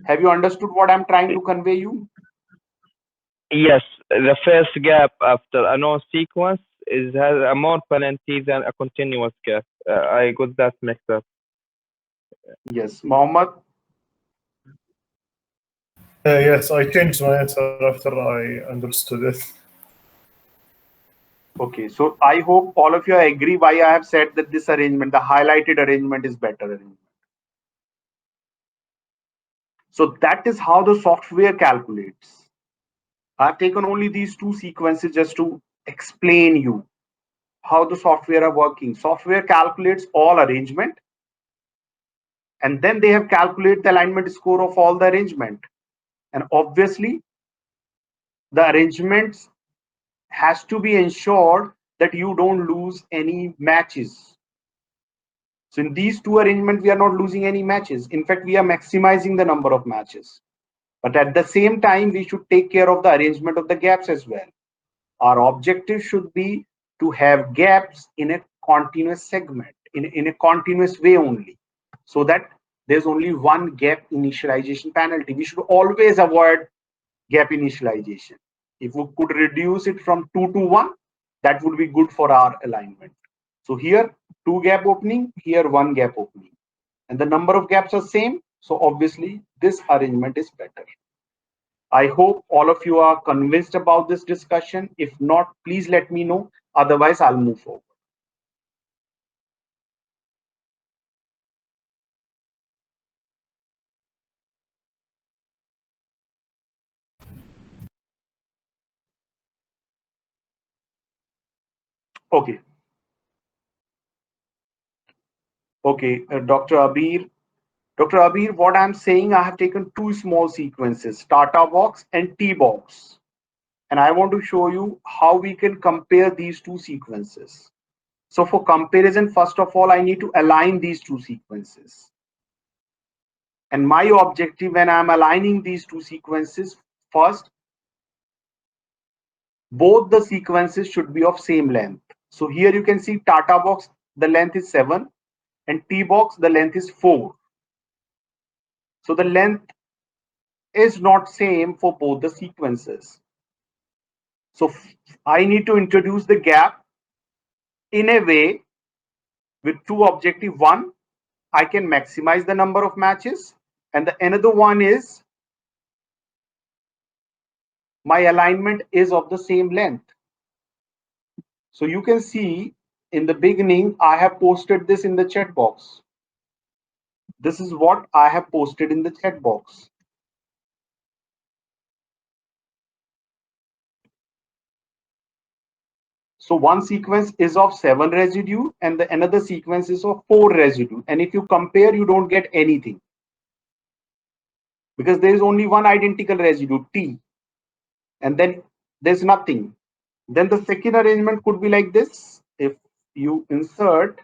Have you understood what I'm trying to convey you? Yes, the first gap after a known sequence has a more penalty than a continuous gap. I got that mixed up. Yes, Mohammed. Yes, I changed my answer after I understood it. Okay, so I hope all of you agree why I have said that this arrangement, the highlighted arrangement, is better arrangement. So that is how the software calculates. I've taken only these two sequences just to explain you how the software are working. Software calculates all arrangement, and then they have calculated the alignment score of all the arrangement. And obviously, the arrangements has to be ensured that you don't lose any matches. So in these two arrangements, we are not losing any matches. In fact, we are maximizing the number of matches. But at the same time, we should take care of the arrangement of the gaps as well. Our objective should be to have gaps in a continuous segment, in a continuous way only, so that there's only one gap initialization penalty. We should always avoid gap initialization. If we could reduce it from 2 to 1, that would be good for our alignment. So here, 2 gap opening, here 1 gap opening. And the number of gaps are same. So obviously, this arrangement is better. I hope all of you are convinced about this discussion. If not, please let me know. Otherwise, I'll move forward. Okay. Okay, Dr. Abir. Dr. Abir, what I'm saying, I have taken 2 small sequences, Tata box and T box. And I want to show you how we can compare these 2 sequences. So for comparison, first of all, I need to align these 2 sequences. And my objective when I'm aligning these 2 sequences, first, both the sequences should be of same length. So here you can see Tata box, the length is 7, and T box, the length is 4. So the length is not same for both the sequences. So I need to introduce the gap in a way with 2 objectives. One, I can maximize the number of matches, and the another one is my alignment is of the same length. So you can see in the beginning, I have posted this in the chat box. This is what I have posted in the chat box. So one sequence is of 7 residue and the another sequence is of 4 residue. And if you compare, you don't get anything, because there is only one identical residue, T, and then there's nothing. Then the second arrangement could be like this. If you insert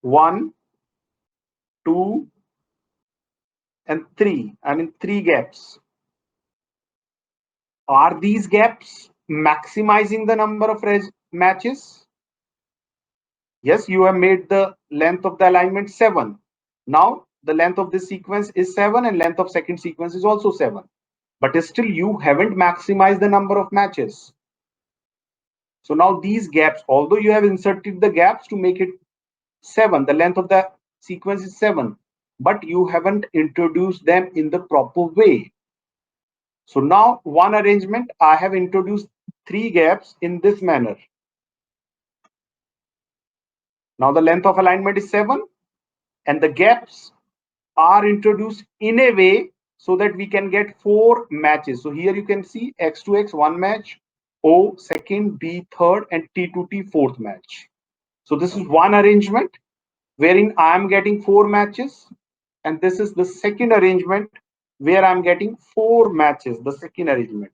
1, 2, and 3, I mean 3 gaps. Are these gaps maximizing the number of matches? Yes, you have made the length of the alignment 7. Now the length of this sequence is 7 and length of second sequence is also 7. But still you haven't maximized the number of matches. So now these gaps, although you have inserted the gaps to make it 7, the length of the sequence is 7, but you haven't introduced them in the proper way. So now one arrangement, I have introduced 3 gaps in this manner. Now the length of alignment is 7 and the gaps are introduced in a way so that we can get 4 matches. So here you can see X to X 1 match, O second, B third, and T to T fourth match. So this is one arrangement wherein I am getting 4 matches, and this is the second arrangement where I'm getting 4 matches, the second arrangement.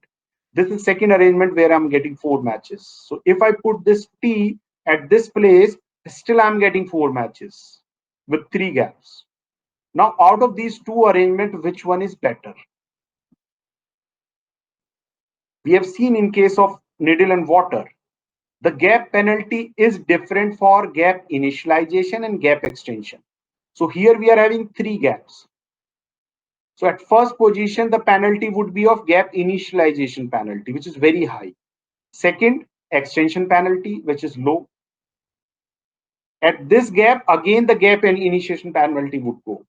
This is second arrangement where I'm getting 4 matches. So if I put this T at this place, still I'm getting 4 matches. with 3 gaps. Now, out of these two arrangements, which one is better? We have seen in case of needle and water, the gap penalty is different for gap initialization and gap extension. So here we are having 3 gaps. So at first position, the penalty would be of gap initialization penalty, which is very high. Second, extension penalty, which is low. At this gap, again, the gap and initiation penalty would go.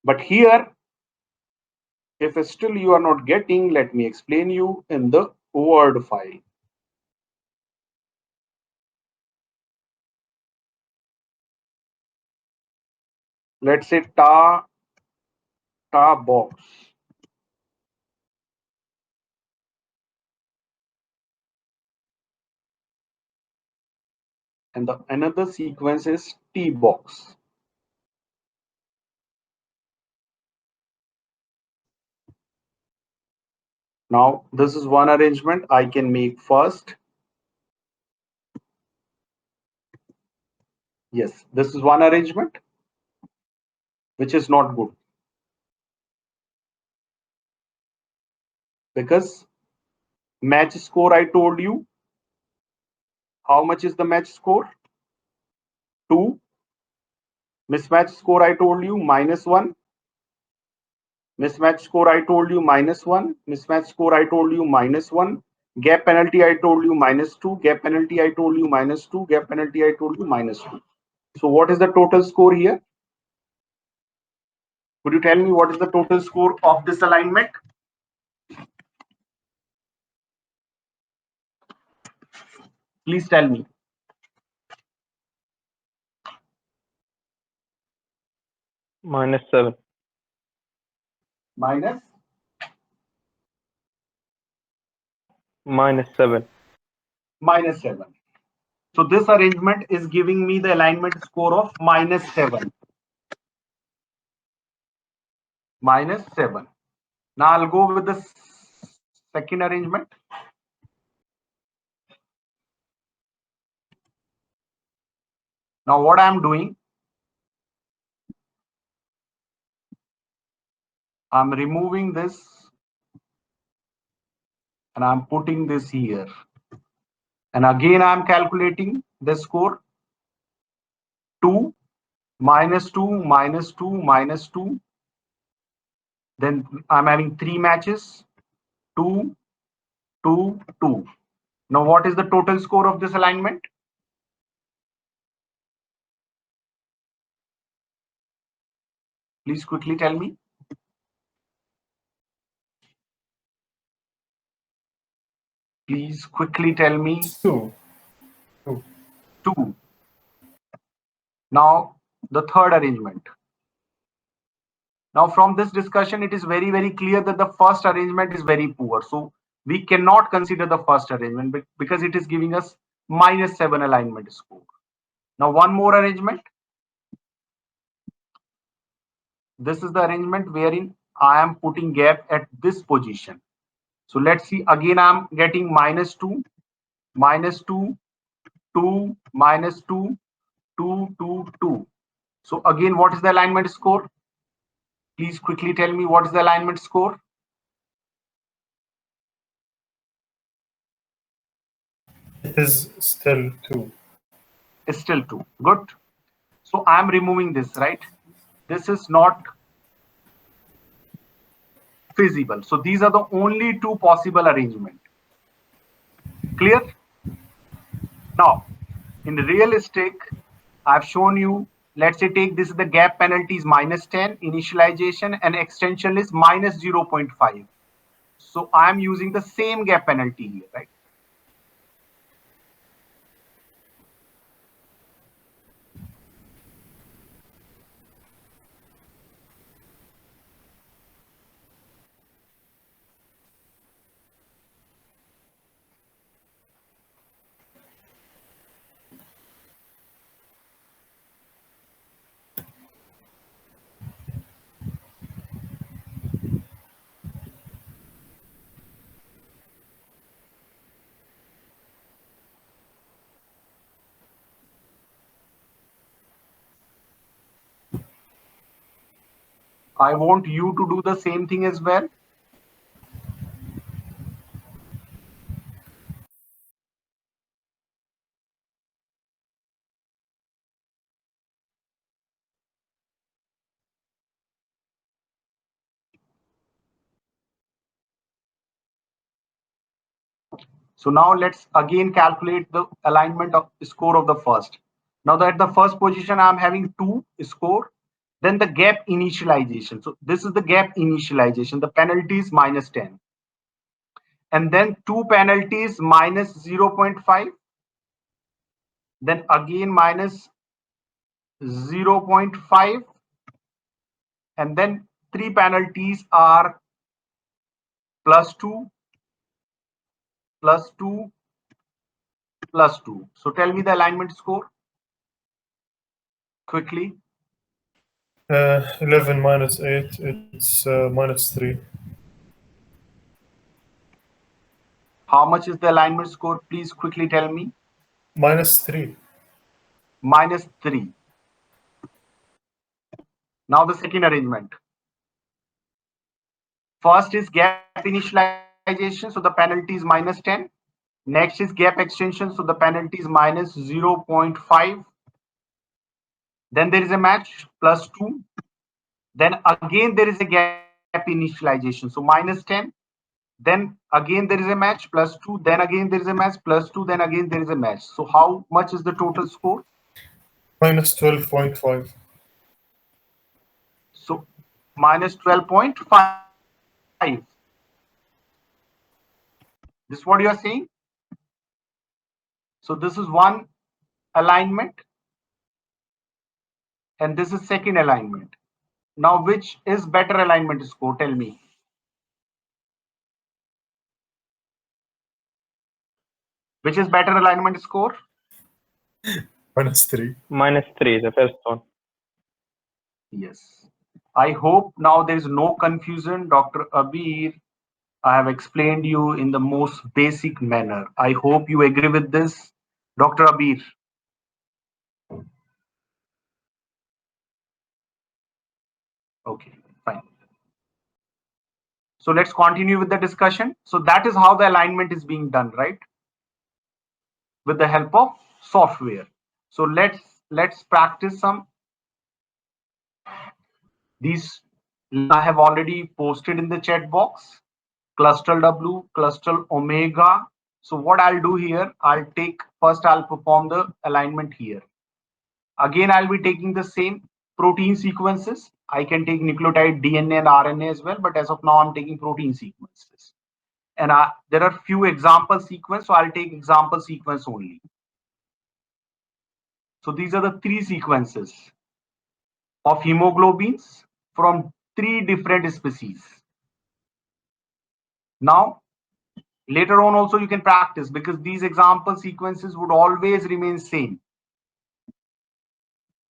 But here, if still you are not getting, let me explain you in the Word file. Let's say tar box. And the another sequence is T box. Now, this is one arrangement I can make first. Yes, this is one arrangement, which is not good. Because match score, I told you. How much is the match score? 2. Mismatch score, I told you, -1. Mismatch score, I told you, -1. Mismatch score, I told you, -1. Gap penalty, I told you, -2. Gap penalty, I told you, -2. Gap penalty, I told you, -2. So what is the total score here? Could you tell me what is the total score of this alignment? Please tell me. -7. Minus -7. -7. So this arrangement is giving me the alignment score of -7. -7. Now I'll go with the second arrangement. Now what I'm doing, I'm removing this and I'm putting this here. And again, I'm calculating the score. 2, -2, -2, -2. Then I'm having 3 matches. 2, 2, 2. Now what is the total score of this alignment? Please quickly tell me. Please quickly tell me. 2. 2. Now the third arrangement. Now from this discussion, it is very, very clear that the first arrangement is very poor. So we cannot consider the first arrangement because it is giving us -7 alignment score. Now one more arrangement. This is the arrangement wherein I am putting gap at this position. So let's see, again I'm getting -2, -2, 2, -2, 2, 2, 2. So again, what is the alignment score? Please quickly tell me what is the alignment score? It is still 2. It's still 2. Good. So I'm removing this, right? This is not feasible. So these are the only 2 possible arrangements. Clear? Now, in realistic, I've shown you, let's say take this, the gap penalty is -10, initialization and extension is -0.5. So I'm using the same gap penalty here, right? I want you to do the same thing as well. So now let's again calculate the alignment of score of the first. Now that the first position I'm having 2 score, then the gap initialization. So this is the gap initialization. The penalty is -10. And then 2 penalties minus 0.5. Then again minus 0.5. And then 3 penalties are +2, +2, +2. So tell me the alignment score quickly. 11 minus 8, it's -3. How much is the alignment score? Please quickly tell me. -3. -3. Now the second arrangement. First is gap initialization, so the penalty is -10. Next is gap extension, so the penalty is -0.5. Then there is a match, +2. Then again there is a gap initialization, so -10. Then again there is a match, +2. Then again there is a match, +2. Then again there is a match. So how much is the total score? -12.5. So -12.5. This is what you are saying. So this is one alignment and this is second alignment. Now which is better alignment score? Tell me. Which is better alignment score? -3. -3, the first one. Yes. I hope now there is no confusion. Dr. Abir, I have explained you in the most basic manner. I hope you agree with this. Dr. Abir. Okay, fine. So let's continue with the discussion. So that is how the alignment is being done, right? With the help of software. So let's practice some. These I have already posted in the chat box. Cluster W, cluster omega. So what I'll do here, I'll perform the alignment here. Again, I'll be taking the same protein sequences. I can take nucleotide, DNA, and RNA as well, but as of now, I'm taking protein sequences. And there are few example sequence, so I'll take example sequence only. So these are the 3 sequences of hemoglobins from 3 different species. Now, later on also you can practice because these example sequences would always remain same.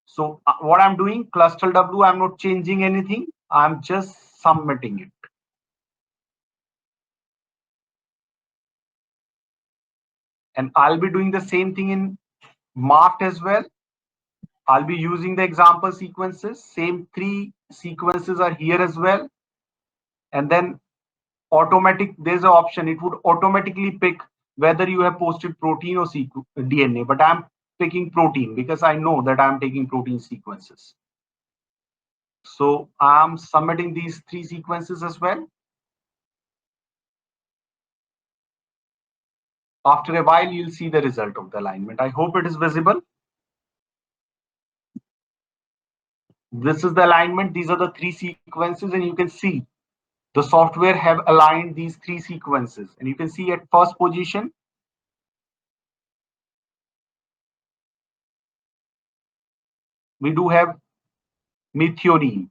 So what I'm doing, cluster W, I'm not changing anything. I'm just submitting it. And I'll be doing the same thing in MART as well. I'll be using the example sequences. Same 3 sequences are here as well. And then there's an option. It would automatically pick whether you have posted protein or DNA. But I'm picking protein because I know that I'm taking protein sequences. So I'm submitting these 3 sequences as well. After a while, you'll see the result of the alignment. I hope it is visible. This is the alignment. These are the 3 sequences, and you can see the software have aligned these 3 sequences. And you can see at first position, we do have methionine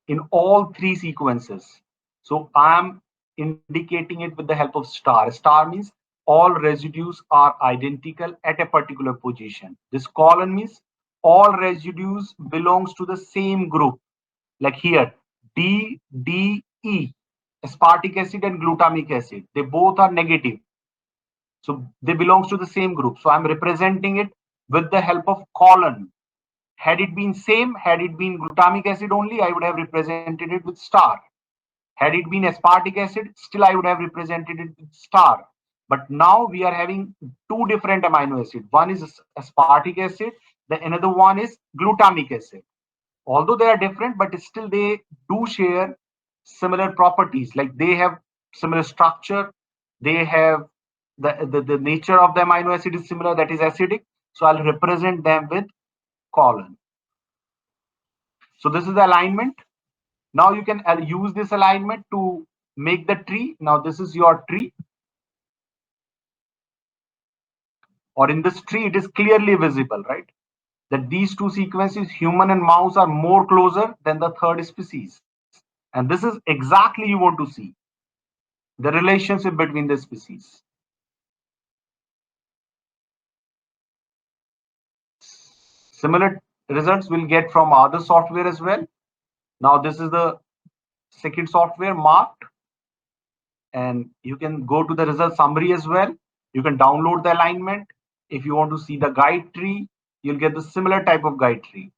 in all 3 sequences. So I'm indicating it with the help of star. Star means all residues are identical at a particular position. This column means all residues belongs to the same group. Like here, D, D, E, aspartic acid and glutamic acid. They both are negative. So they belongs to the same group. So I'm representing it with the help of column. Had it been same, had it been glutamic acid only, I would have represented it with star. Had it been aspartic acid, still I would have represented it with star. But now we are having two different amino acids. One is aspartic acid, the another one is glutamic acid. Although they are different, but still they do share similar properties. Like they have similar structure, they have the nature of the amino acid is similar, that is acidic. So I'll represent them with colon. So this is the alignment. Now you can use this alignment to make the tree. Now this is your tree. Or in this tree, it is clearly visible, right? That these two sequences, human and mouse, are more closer than the third species. And this is exactly you want to see, the relationship between the species. Similar results we'll get from other software as well. Now this is the second software marked, and you can go to the result summary as well. You can download the alignment. If you want to see the guide tree, you'll get the similar type of guide tree.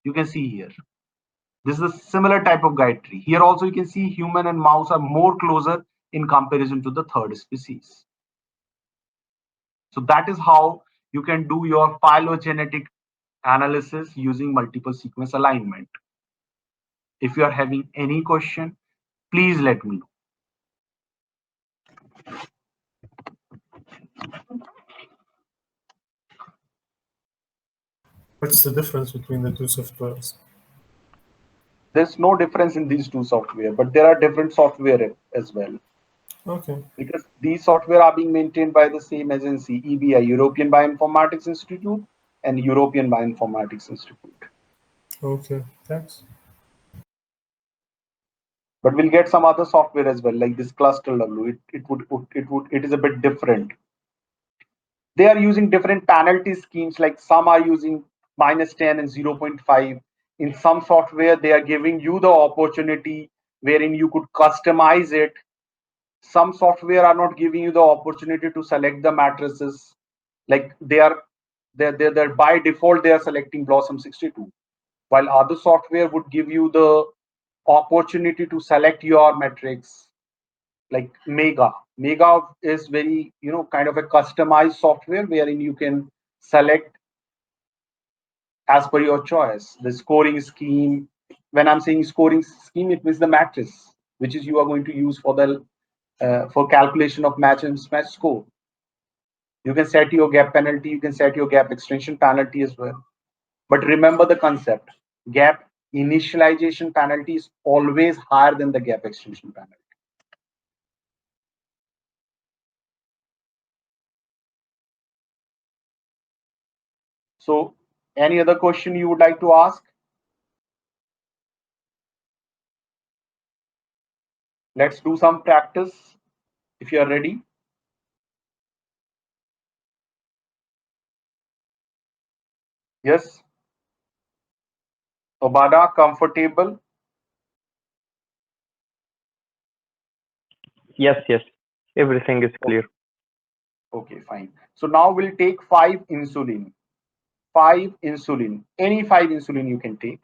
You can see here. This is a similar type of guide tree. Here also you can see human and mouse are more closer in comparison to the third species. So that is how you can do your phylogenetic analysis using multiple sequence alignment. If you are having any question, please let me know. What's the difference between the two softwares? There's no difference in these two software, but there are different software as well. Okay. Because these software are being maintained by the same agency, EBI, European Bioinformatics Institute, and European Bioinformatics Institute. Okay, thanks. But we'll get some other software as well, like this ClusterW. It is a bit different. They are using different penalty schemes, like some are using -10 and 0.5. In some software, they are giving you the opportunity wherein you could customize it. Some software are not giving you the opportunity to select the matrices. Like they're by default, they are selecting Blossom 62. While other software would give you the opportunity to select your metrics, like Mega. Mega is very, kind of a customized software wherein you can select as per your choice the scoring scheme. When I'm saying scoring scheme, it means the matrix which is you are going to use for the for calculation of match and mismatch score. You can set your gap penalty, you can set your gap extension penalty as well. But remember the concept: gap initialization penalty is always higher than the gap extension penalty. So any other question you would like to ask? Let's do some practice if you are ready. Yes. Obada, comfortable? Yes, yes. Everything is clear. Okay, fine. So now we'll take 5 insulin. 5 insulin. Any 5 insulin you can take.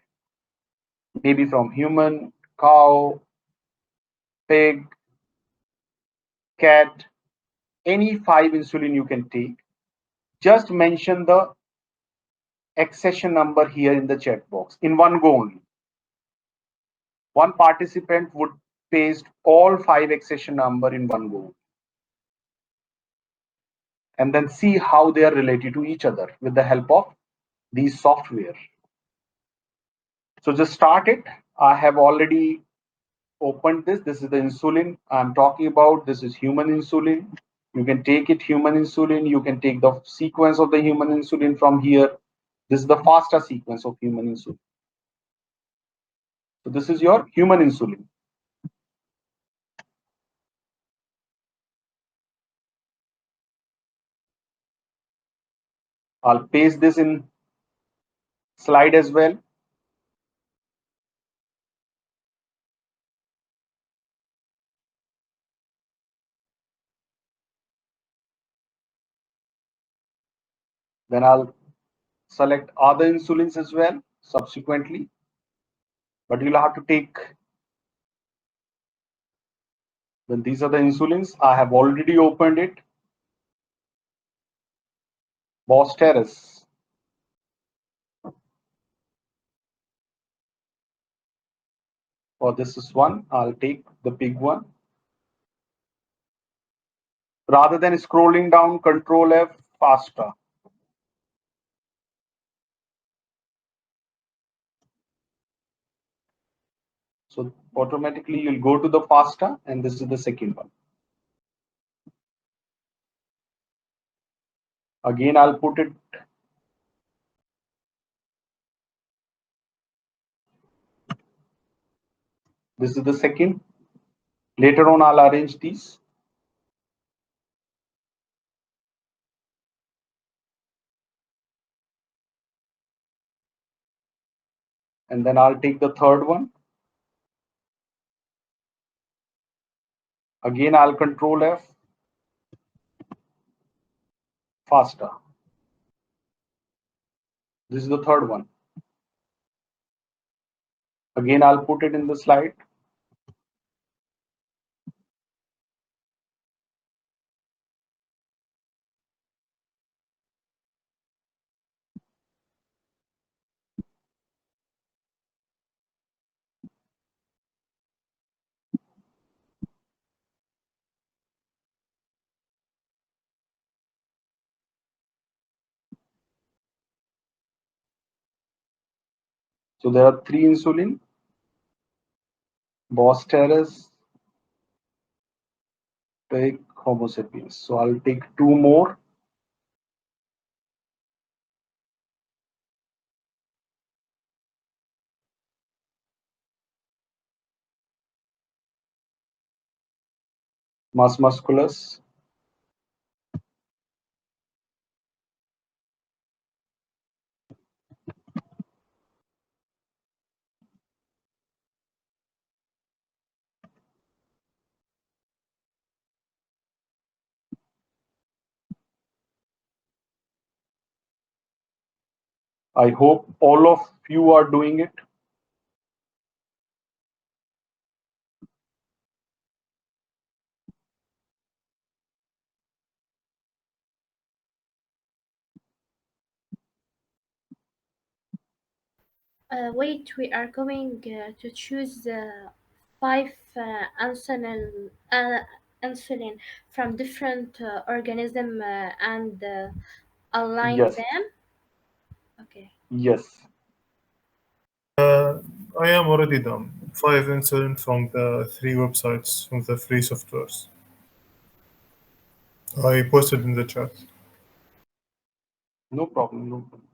Maybe from human, cow, pig, cat. Any 5 insulin you can take. Just mention the accession number here in the chat box in one go only. One participant would paste all 5 accession number in one go. And then see how they are related to each other with the help of these software. So just start it. I have already opened this. This is the insulin I'm talking about. This is human insulin. You can take it human insulin. You can take the sequence of the human insulin from here. This is the FASTA sequence of human insulin. So this is your human insulin. I'll paste this in slide as well. Then I'll select other insulins as well subsequently, but you'll have to take. Then these are the insulins. I have already opened it. Bosteris. For this is one. I'll take the big one. Rather than scrolling down, Control F faster. So automatically you'll go to the FASTA, and this is the second one. Again, I'll put it. This is the second. Later on, I'll arrange these. And then I'll take the third one. Again, I'll Control F faster. This is the third one. Again, I'll put it in the slide. So there are 3 insulin, Bosteris, take Homo sapiens. So I'll take 2 more. Mus musculus. I hope all of you are doing it. Wait, we are going to choose 5 insulin from different organism and align Yes. them. Okay. Yes. I am already done. 5 insulin from the 3 websites from the free softwares. I posted in the chat. No problem. No problem.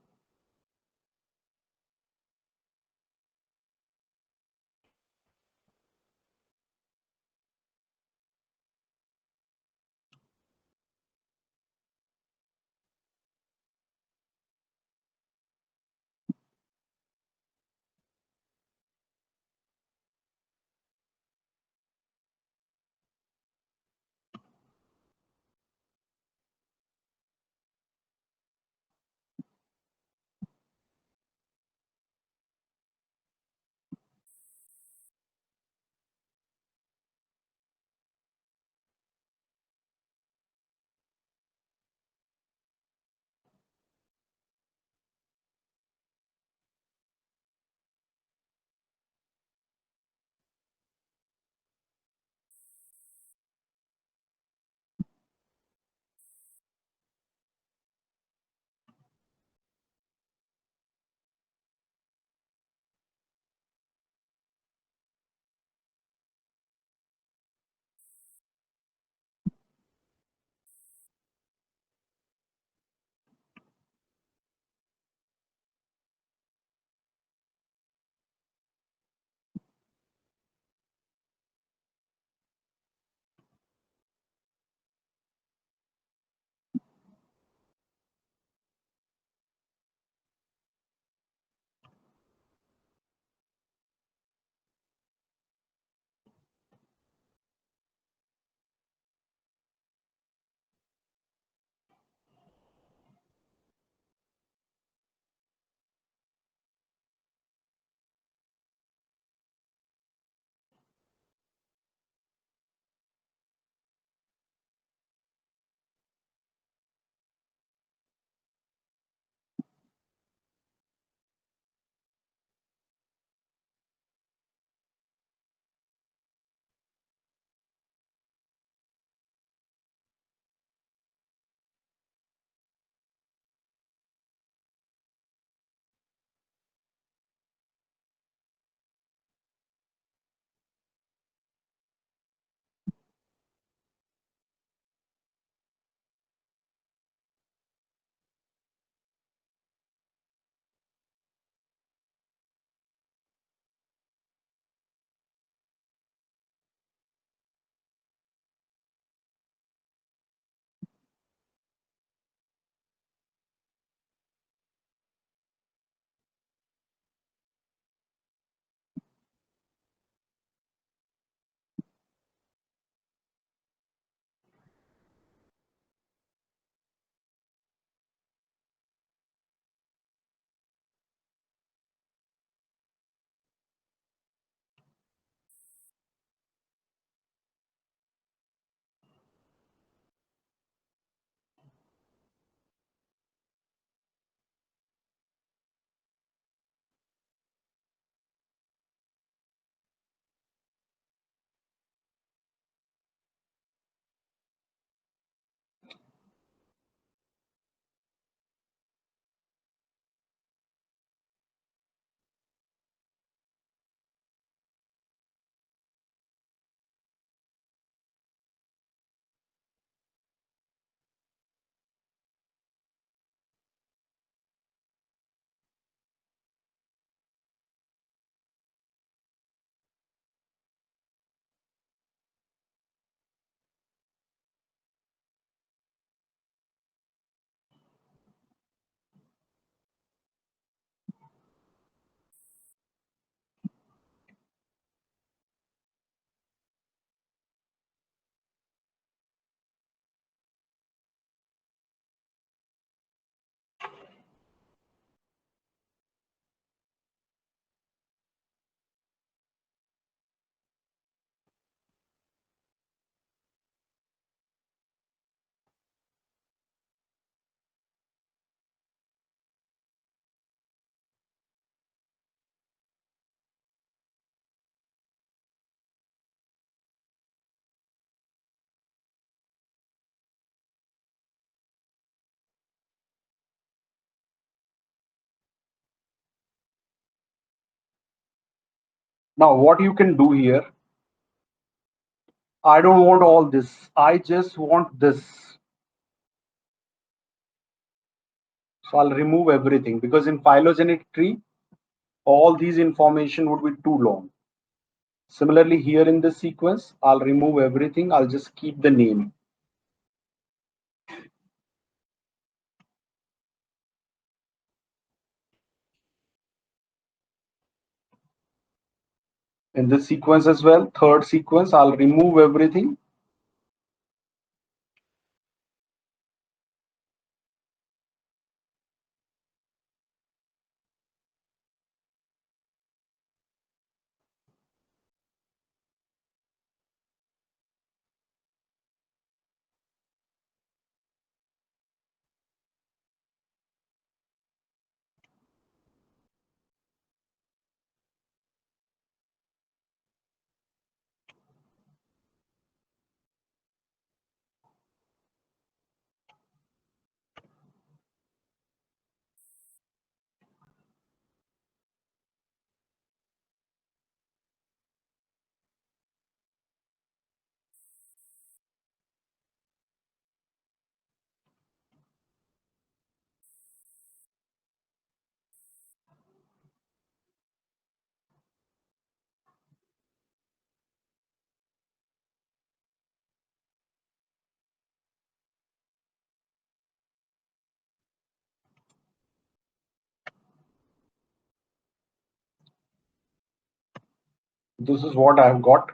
Now, what you can do here, I don't want all this. I just want this. So I'll remove everything because in phylogenetic tree, all these information would be too long. Similarly, here in this sequence, I'll remove everything. I'll just keep the name. In this sequence as well, third sequence, I'll remove everything. This is what I've got.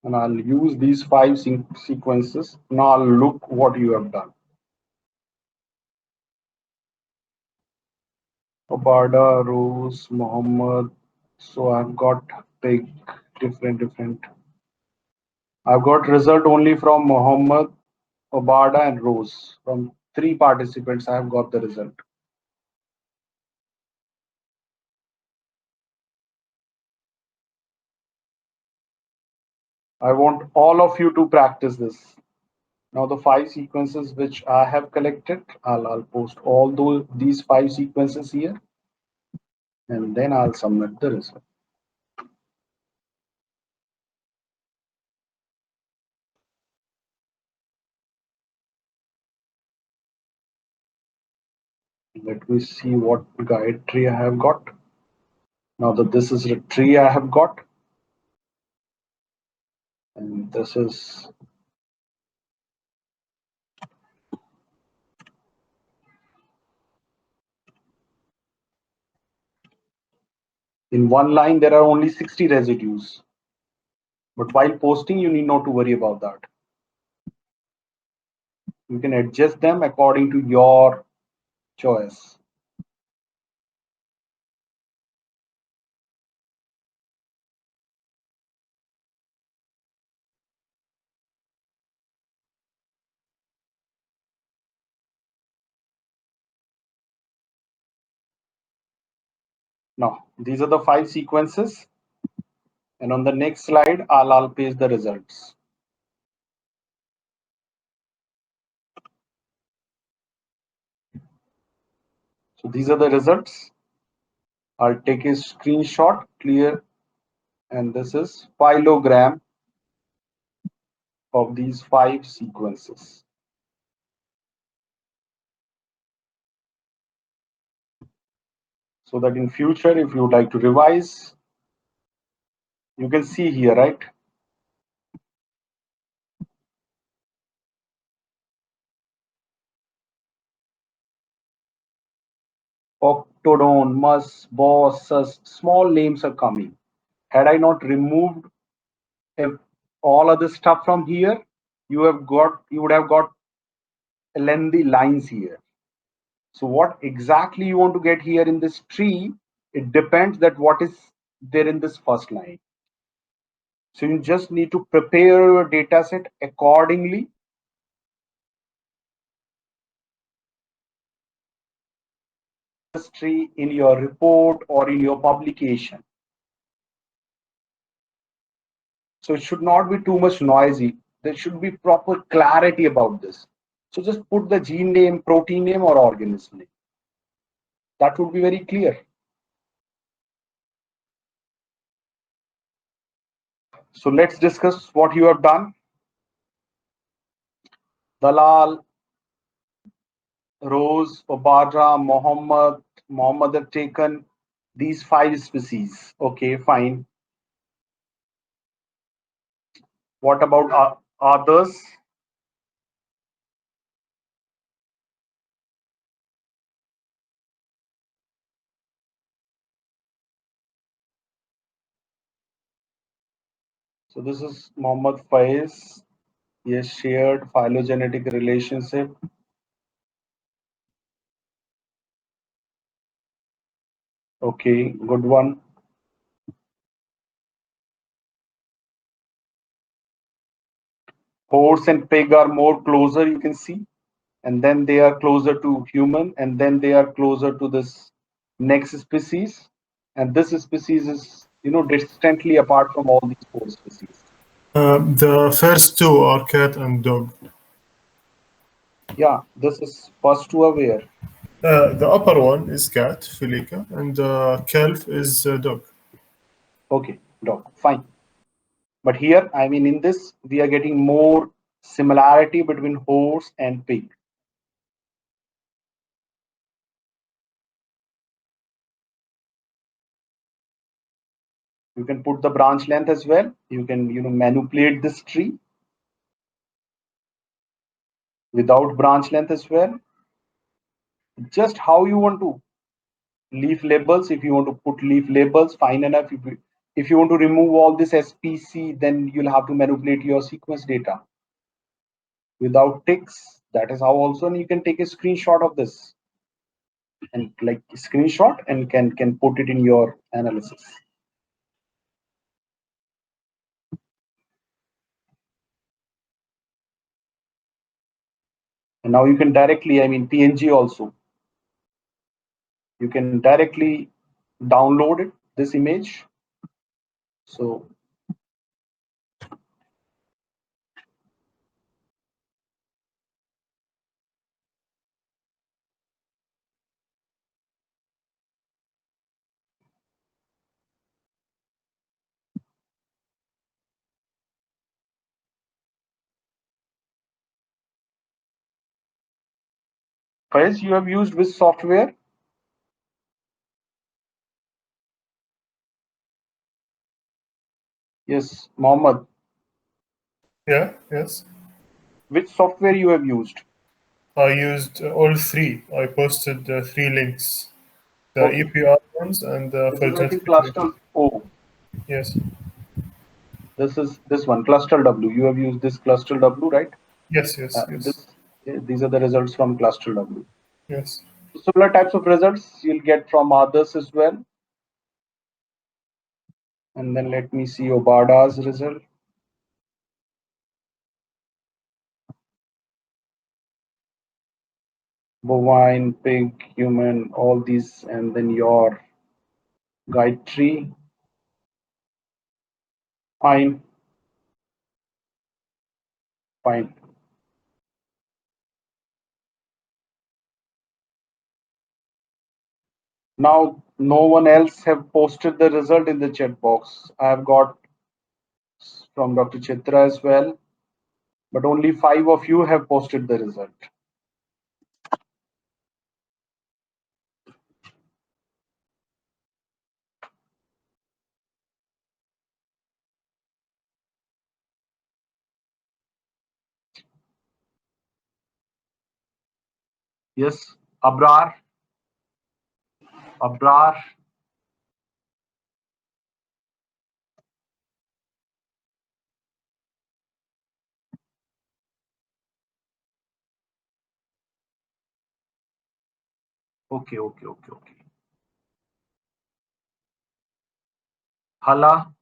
And I'll use these 5 sequences. Now I'll look what you have done. Obarda, Rose, Muhammad. So I've got big different. I've got result only from Muhammad, Obarda, and Rose. From 3 participants, I have got the result. I want all of you to practice this. Now the 5 sequences which I have collected, I'll post all these 5 sequences here, and then I'll submit the result. Let me see what guide tree I have got. Now that this is the tree I have got, and this is in one line there are only 60 residues. But while posting, you need not to worry about that. You can adjust them according to your choice. Now, these are the 5 sequences. And on the next slide, I'll paste the results. So these are the results. I'll take a screenshot, clear, and this is phylogram of these 5 sequences. So that in future, if you would like to revise, you can see here, right? Octodon, mus, boss, sus, small names are coming. Had I not removed all other stuff from here, you would have got lengthy lines here. So what exactly you want to get here in this tree, it depends that what is there in this first line. So you just need to prepare your data set accordingly. Tree in your report or in your publication. So it should not be too much noisy. There should be proper clarity about this. So just put the gene name, protein name, or organism name. That would be very clear. So let's discuss what you have done. Dalal, Rose, Obadra, Mohammed have taken these 5 species. Okay, fine. What about others? So this is Mohammed Faiz. He has shared phylogenetic relationship. Okay, good one. Horse and pig are more closer, you can see, and then they are closer to human, and then they are closer to this next species, and this species is distantly apart from all these 4 species. The first two are cat and dog. Yeah, this is first 2 are where? The upper one is cat, Felica, and the calf is dog. Okay, dog, fine. But here, I mean, in this, we are getting more similarity between horse and pig. You can put the branch length as well. You can, manipulate this tree without branch length as well. Just how you want to. Leaf labels, if you want to put leaf labels, fine enough. If you want to remove all this SPC, then you'll have to manipulate your sequence data. Without ticks, that is how also, and you can take a screenshot of this and like screenshot and can put it in your analysis. And now you can directly, I mean, PNG also. You can directly download it, this image. So Faiz, you have used which software? Yes, Mohammed. Yeah, yes. Which software you have used? I used all 3. I posted 3 links. The Okay. EPR ones and the This is, I think, phylogenetic cluster links. O. Yes, This is this one, cluster W. You have used this cluster W, right? yes, yes, yes, These are the results from cluster W. yes. Similar types of results you'll get from others as well. And then let me see Obada's result. Bovine, pig, human, all these, and then your guide tree. Fine. Fine. Now, no one else have posted the result in the chat box. I have got from Dr. Chitra as well, but only 5 of you have posted the result. Yes, Abrar. Abrar. Okay. Hala,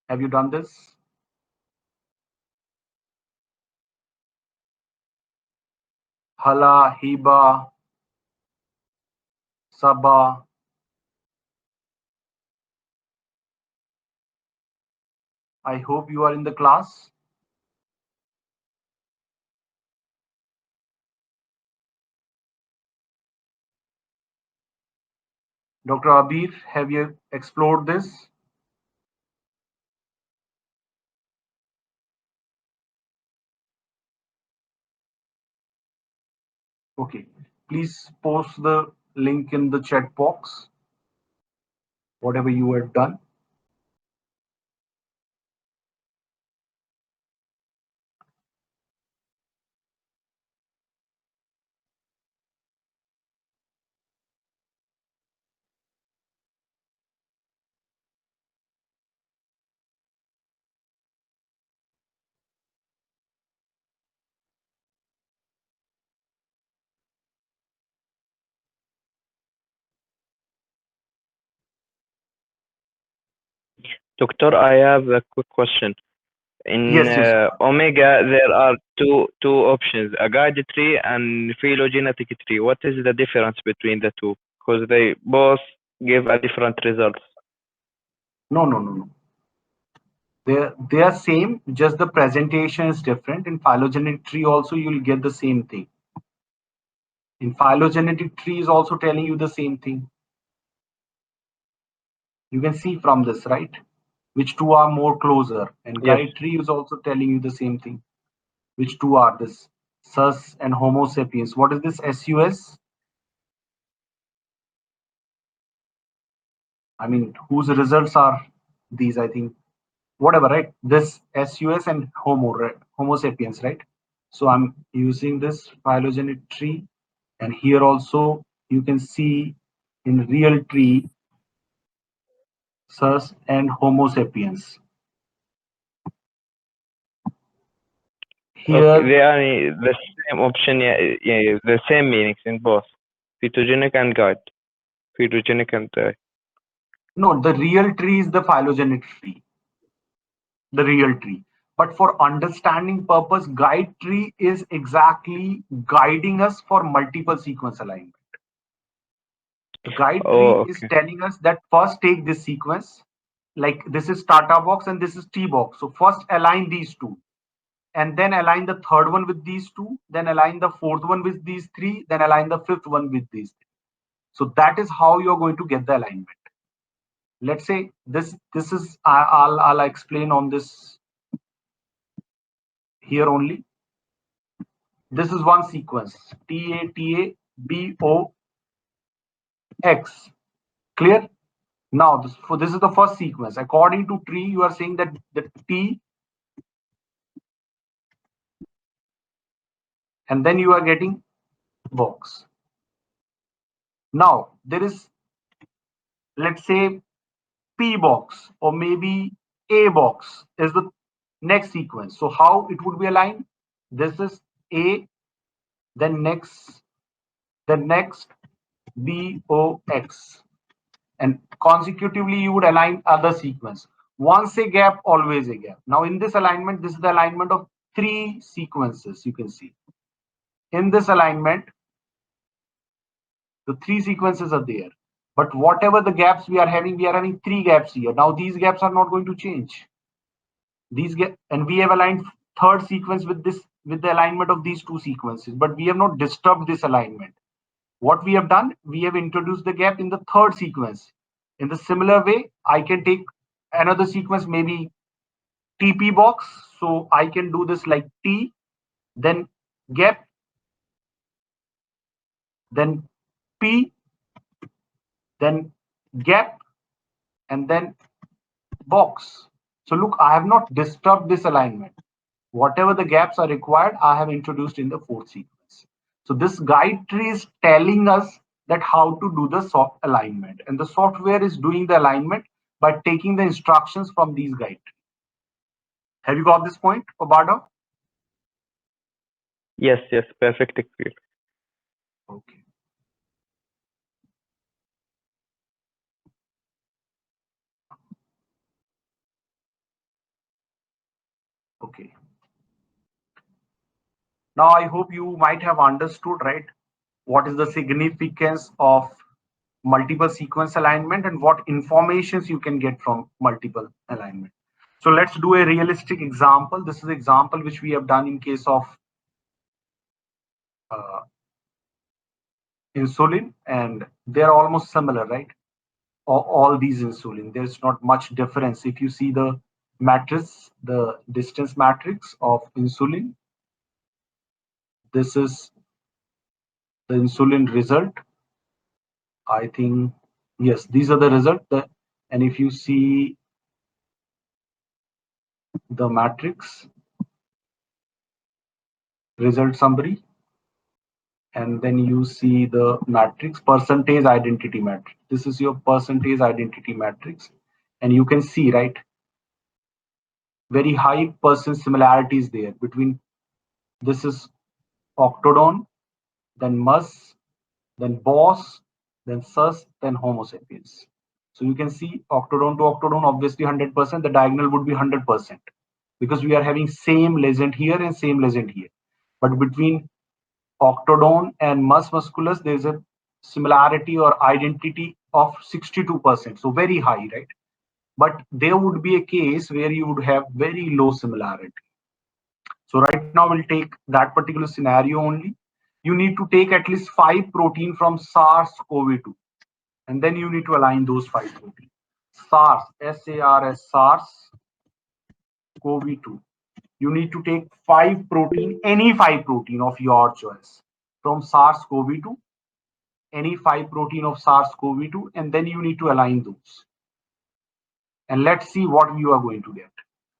have you done this? Hala, Hiba, Saba. I hope you are in the class. Dr. Abir, have you explored this? Okay, please post the link in the chat box, whatever you have done. Doctor, I have a quick question. In Yes, yes. Omega, there are two options: a guide tree and phylogenetic tree. What is the difference between the two? Because they both give a different results. No. They are same, just the presentation is different. In phylogenetic tree also you'll get the same thing. In phylogenetic tree is also telling you the same thing. You can see from this, right? Which two are more closer, and Yes. guide tree is also telling you the same thing. Which two are this? Sus and Homo sapiens. What is this SUS? I mean, whose results are these? I think whatever, right? This SUS and Homo, right? Homo sapiens, right? So I'm using this phylogenetic tree, and here also you can see in real tree Sus and Homo sapiens. Okay, Here, they are the same option. Yeah, the same meanings in both phytogenic and guide. Phytogenic and no, the real tree is the phylogenetic tree, the real tree. But for understanding purpose, guide tree is exactly guiding us for multiple sequence alignment. The guide tree is okay. telling us that first take this sequence, like this is Tata box and this is T box. So first align these two, and then align the third one with these two, then align the fourth one with these three, then align the fifth one with these three. So that is how you're going to get the alignment. Let's say this is I'll explain on this here only. This is one sequence TATABOX. Clear? Now this is the first sequence. According to tree, you are saying that the T, and then you are getting box. Now there is, let's say, P box or maybe A box is the next sequence. So how it would be aligned? This is A, then next BOX, and consecutively you would align other sequence. Once a gap, always a gap. Now in this alignment, this is the alignment of three sequences. You can see in this alignment, the three sequences are there. But whatever the gaps we are having three gaps here. Now these gaps are not going to change. These get, and we have aligned third sequence with this, with the alignment of these two sequences, but we have not disturbed this alignment. What we have done, we have introduced the gap in the third sequence. In the similar way, I can take another sequence, maybe TP box. So I can do this like T, then gap, then P, then gap, and then box. So look, I have not disturbed this alignment. Whatever the gaps are required, I have introduced in the fourth sequence. So this guide tree is telling us that how to do the soft alignment, and the software is doing the alignment by taking the instructions from these guide trees. Have you got this point, Obada? Yes, perfect. Clear. Okay. Okay. Now I hope you might have understood, right, what is the significance of multiple sequence alignment and what informations you can get from multiple alignment. So let's do a realistic example. This is the example which we have done in case of insulin, and they're almost similar, right? All these insulin, there's not much difference. If you see the matrix, the distance matrix of insulin, this is the insulin result. I think, yes, these are the result. And if you see the matrix result summary, and then you see the matrix percentage identity matrix. This is your percentage identity matrix, and you can see, right, very high percent similarities there between, this is Octodon, then mus, then bos, then sus, then homo sapiens. So you can see octodon to octodon, obviously 100%, the diagonal would be 100%, because we are having same legend here and same legend here. But between octodon and mus musculus, there is a similarity or identity of 62%, so very high, right? But there would be a case where you would have very low similarity. So right now we'll take that particular scenario only. You need to take at least 5 protein from SARS-CoV-2, and then you need to align those 5 protein. SARS, S-A-R-S, SARS-CoV-2. You need to take 5 protein, any 5 protein of your choice from SARS-CoV-2, any 5 protein of SARS-CoV-2, and then you need to align those. And let's see what you are going to get.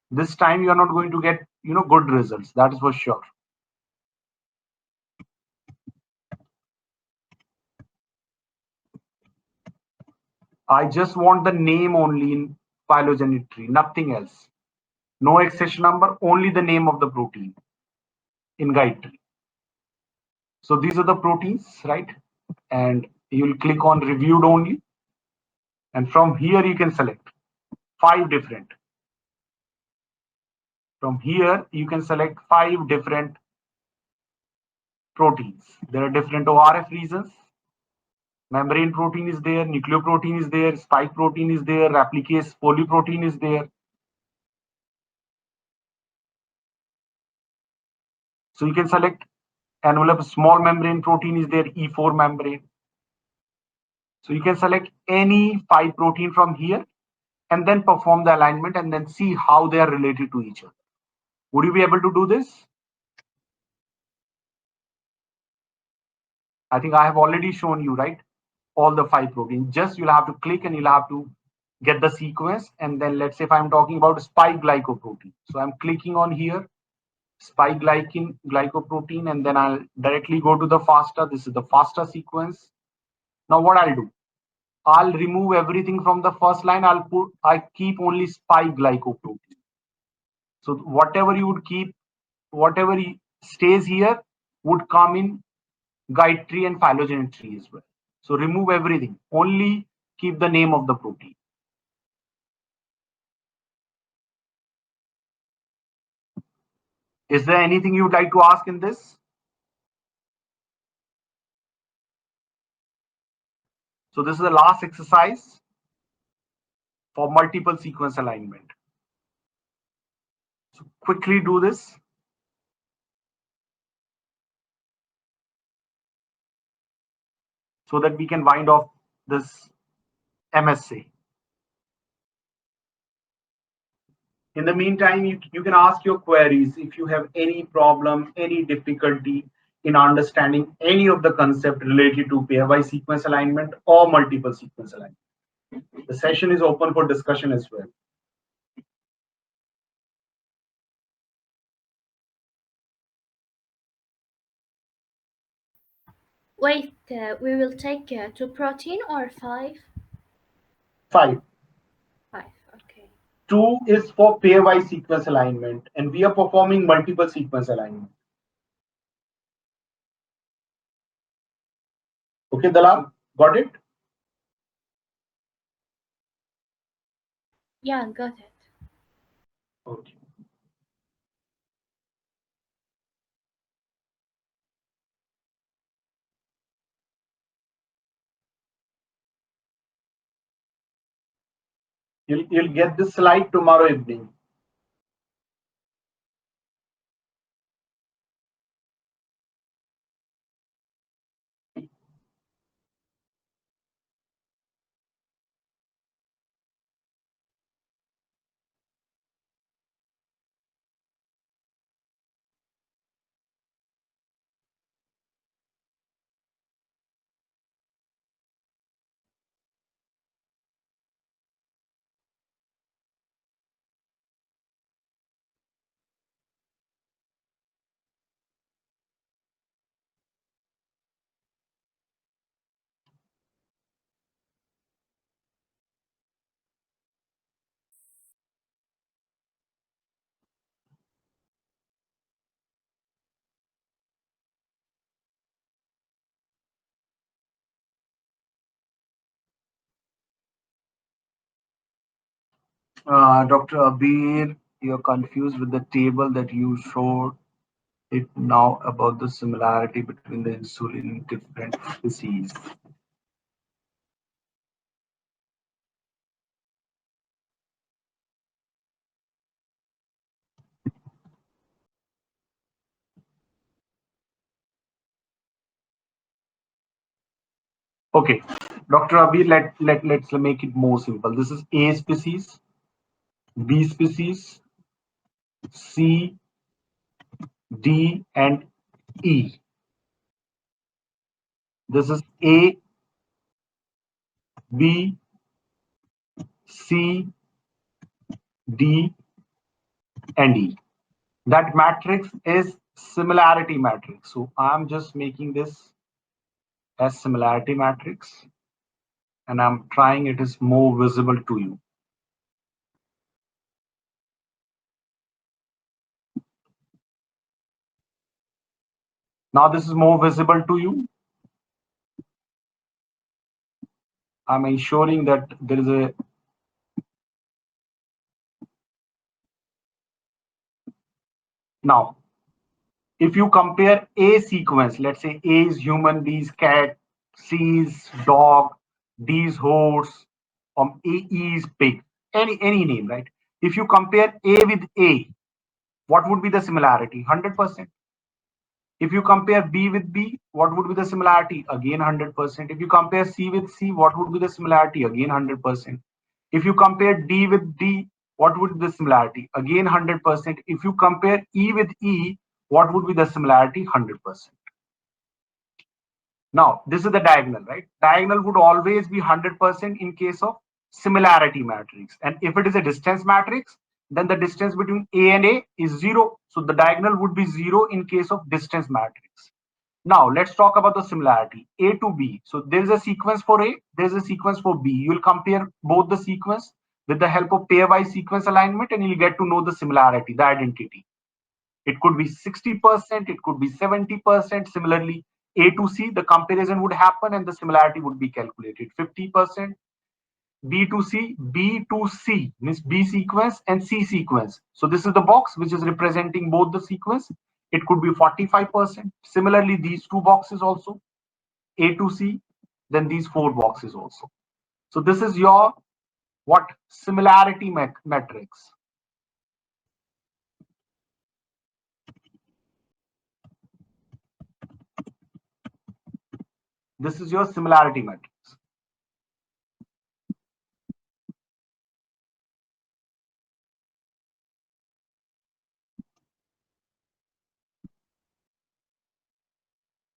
This time you are not going to get, good results. That is for sure. I just want the name only in phylogenetic tree, nothing else. No accession number, only the name of the protein in guide tree. So these are the proteins, right? And you'll click on reviewed only. And from here you can select 5 different. From here you can select 5 different proteins. There are different ORF regions. Membrane protein is there, nucleoprotein is there, spike protein is there, replicase polyprotein is there. So you can select envelope small membrane protein is there, E4 membrane. So you can select any 5 protein from here and then perform the alignment and then see how they are related to each other. Would you be able to do this? I think I have already shown you, right? All the 5 proteins. Just you'll have to click and you'll have to get the sequence. And then let's say if I'm talking about spike glycoprotein. So I'm clicking on here, spike glycoprotein, and then I'll directly go to the FASTA. This is the FASTA sequence. Now what I'll do, I'll remove everything from the first line. I keep only spike glycoprotein. So whatever you would keep, whatever stays here would come in guide tree and phylogenetic tree as well. So remove everything, only keep the name of the protein. Is there anything you would like to ask in this? So this is the last exercise for multiple sequence alignment. So quickly do this. So that we can wind off this MSc. In the meantime, you can ask your queries if you have any problem, any difficulty in understanding any of the concept related to pairwise sequence alignment or multiple sequence alignment. The session is open for discussion as well. Wait, we will take 2 protein or 5? 5. 5, okay. 2 is for pairwise sequence alignment, and we are performing multiple sequence alignment. Okay, Dalal, got it? Yeah, got it. Okay. You'll get this slide tomorrow evening. Dr. Abir, you're confused with the table that you showed it now about the similarity between the insulin in different species. Okay, Dr. Abir, let's make it more simple. This is A species, B species, C, D, and E. This is A, B, C, D, and E. That matrix is similarity matrix. So I'm just making this as similarity matrix, and I'm trying it is more visible to you. Now this is more visible to you. I'm ensuring that there is a now if you compare A sequence, let's say A is human, B is cat, C is dog, D is horse, E is pig, any name, right? If you compare A with A, what would be the similarity? 100%. If you compare B with B, what would be the similarity? Again 100%. If you compare C with C, what would be the similarity? Again 100%. If you compare D with D, what would be the similarity? Again 100%. If you compare E with E, what would be the similarity? 100%. Now, this is the diagonal, right? Diagonal would always be 100% in case of similarity matrix. And if it is a distance matrix, then the distance between A and A is 0. So the diagonal would be 0 in case of distance matrix. Now, let's talk about the similarity A to B. So there is a sequence for A, there's a sequence for B. You will compare both the sequence with the help of pairwise sequence alignment, and you'll get to know the similarity, the identity. It could be 60%, it could be 70%. Similarly, A to C, the comparison would happen and the similarity would be calculated 50%. B to C, B to C means B sequence and C sequence. So this is the box which is representing both the sequence. It could be 45%. Similarly, these two boxes also, A to C, then these four boxes also. So this is your what similarity matrix. This is your similarity matrix.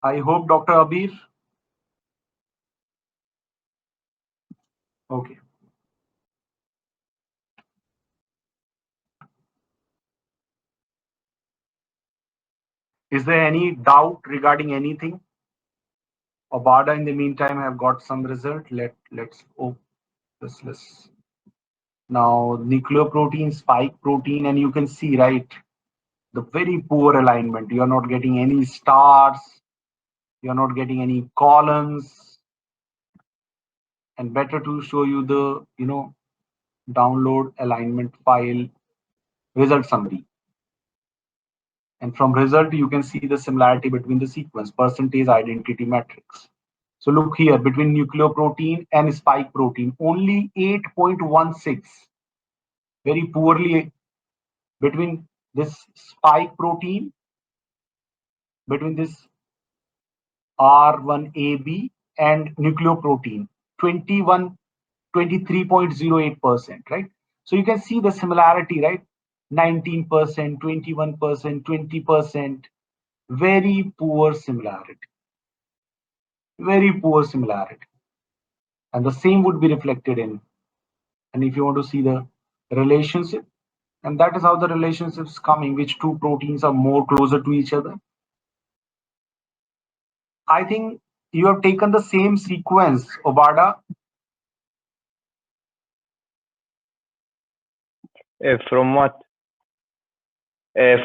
I hope Dr. Abir. Okay. Is there any doubt regarding anything? Obada, in the meantime, have got some result. Let's oh this list. Now nucleoprotein, spike protein, and you can see, right, the very poor alignment. You're not getting any stars, you're not getting any columns, and better to show you the download alignment file result summary. And from result, you can see the similarity between the sequence, percentage identity matrix. So look here, between nucleoprotein and spike protein, only 8.16, very poorly between this spike protein, between this R1AB and nucleoprotein, 23.08%, right? So you can see the similarity, right? 19%, 21%, 20%, very poor similarity. Very poor similarity. And the same would be reflected in. And if you want to see the relationship, and that is how the relationship is coming, which two proteins are more closer to each other. I think you have taken the same sequence, Obada. From what?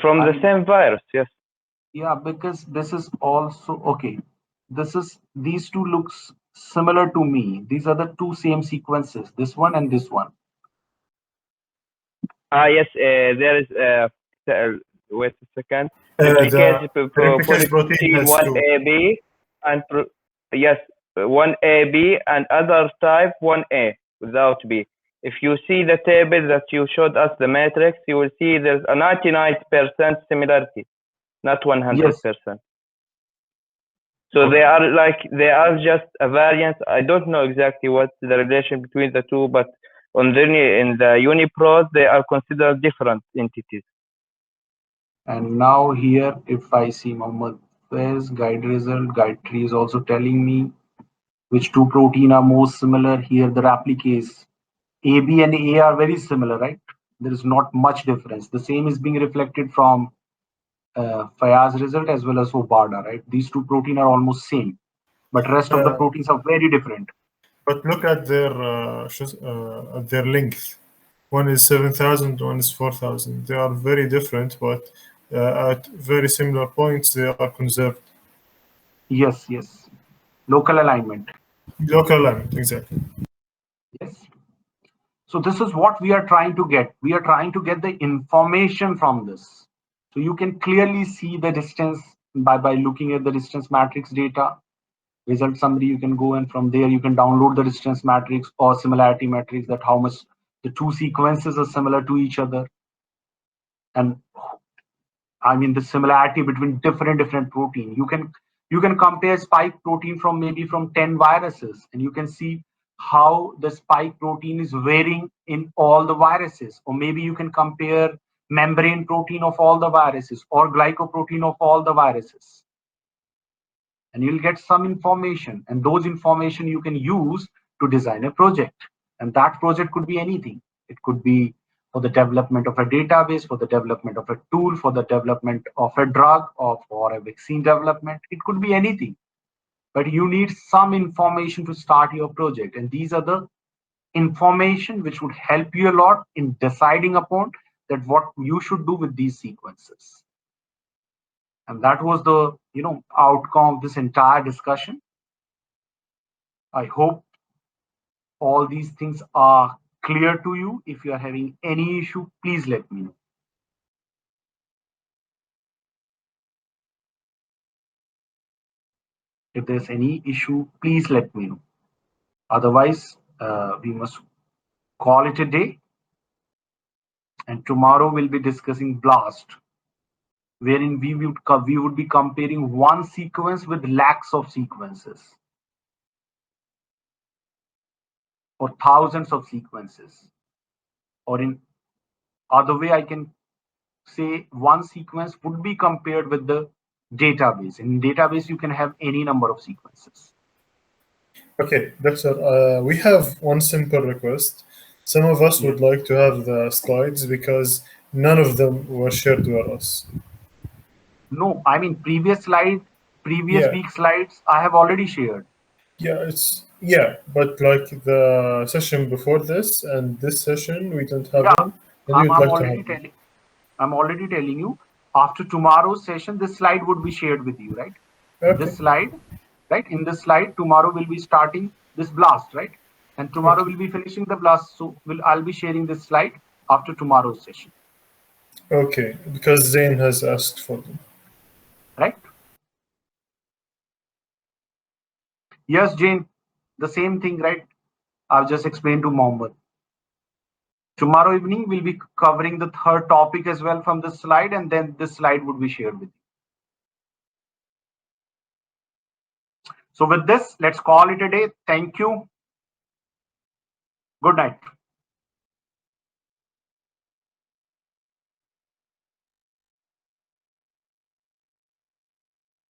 From the same virus, yes. Yeah, because this is also okay. These two looks similar to me. These are the two same sequences, this one and this one. Yes, there is. Wait a second. The Replicase replicase protein has two. 1AB and yes, 1AB and other type 1A without B. If you see the table that you showed us, the matrix, you will see there's a 99% similarity, not 100%. So Okay. they are just a variant. I don't know exactly what's the relation between the two, but in the UniProt, they are considered different entities. And now here, if I see Muhammad Faiz guide result, guide tree is also telling me which two protein are most similar. Here the replicase AB and A are very similar, right? There is not much difference. The same is being reflected from Fayaz result as well as Obarda, right? These two protein are almost same, but rest of the proteins are very different. But look at their length. One is 7,000, one is 4,000. They are very different, but at very similar points, they are conserved. Yes, yes. Local alignment. Local alignment, exactly. Yes. So this is what we are trying to get. We are trying to get the information from this. So you can clearly see the distance by looking at the distance matrix data. Result summary, you can go and from there you can download the distance matrix or similarity matrix, that how much the two sequences are similar to each other. And I mean the similarity between different protein. You can compare spike protein from maybe from 10 viruses, and you can see how the spike protein is varying in all the viruses. Or maybe you can compare membrane protein of all the viruses or glycoprotein of all the viruses. And you'll get some information, and those information you can use to design a project. And that project could be anything. It could be for the development of a database, for the development of a tool, for the development of a drug, or for a vaccine development. It could be anything, but you need some information to start your project. And these are the information which would help you a lot in deciding upon that what you should do with these sequences. And that was the outcome of this entire discussion. I hope all these things are clear to you. If you are having any issue, please let me know. If there's any issue, please let me know. Otherwise, we must call it a day. And tomorrow we'll be discussing BLAST, wherein we would be comparing one sequence with lakhs of sequences or thousands of sequences. Or in other way, I can say one sequence would be compared with the database. In database, you can have any number of sequences. Okay, Doctor, we have one simple request. Some of us would like to have the slides because none of them were shared with us. No, I mean previous Yeah. week slides I have already shared. But like the session before this and this session, we don't have them. And I'm you'd like to already have them. I'm already telling you, after tomorrow's session, this slide would be shared with you, right? Okay. This slide, right? In this slide, tomorrow we'll be starting this BLAST, right? And tomorrow we'll be finishing the BLAST. So I'll be sharing this slide after tomorrow's session. Okay, because Zain has asked for them. Right? Yes, Jane, the same thing, right? I've just explained to Mohammed. Tomorrow evening, we'll be covering the third topic as well from this slide, and then this slide would be shared with you. So with this, let's call it a day. Thank you. Good night.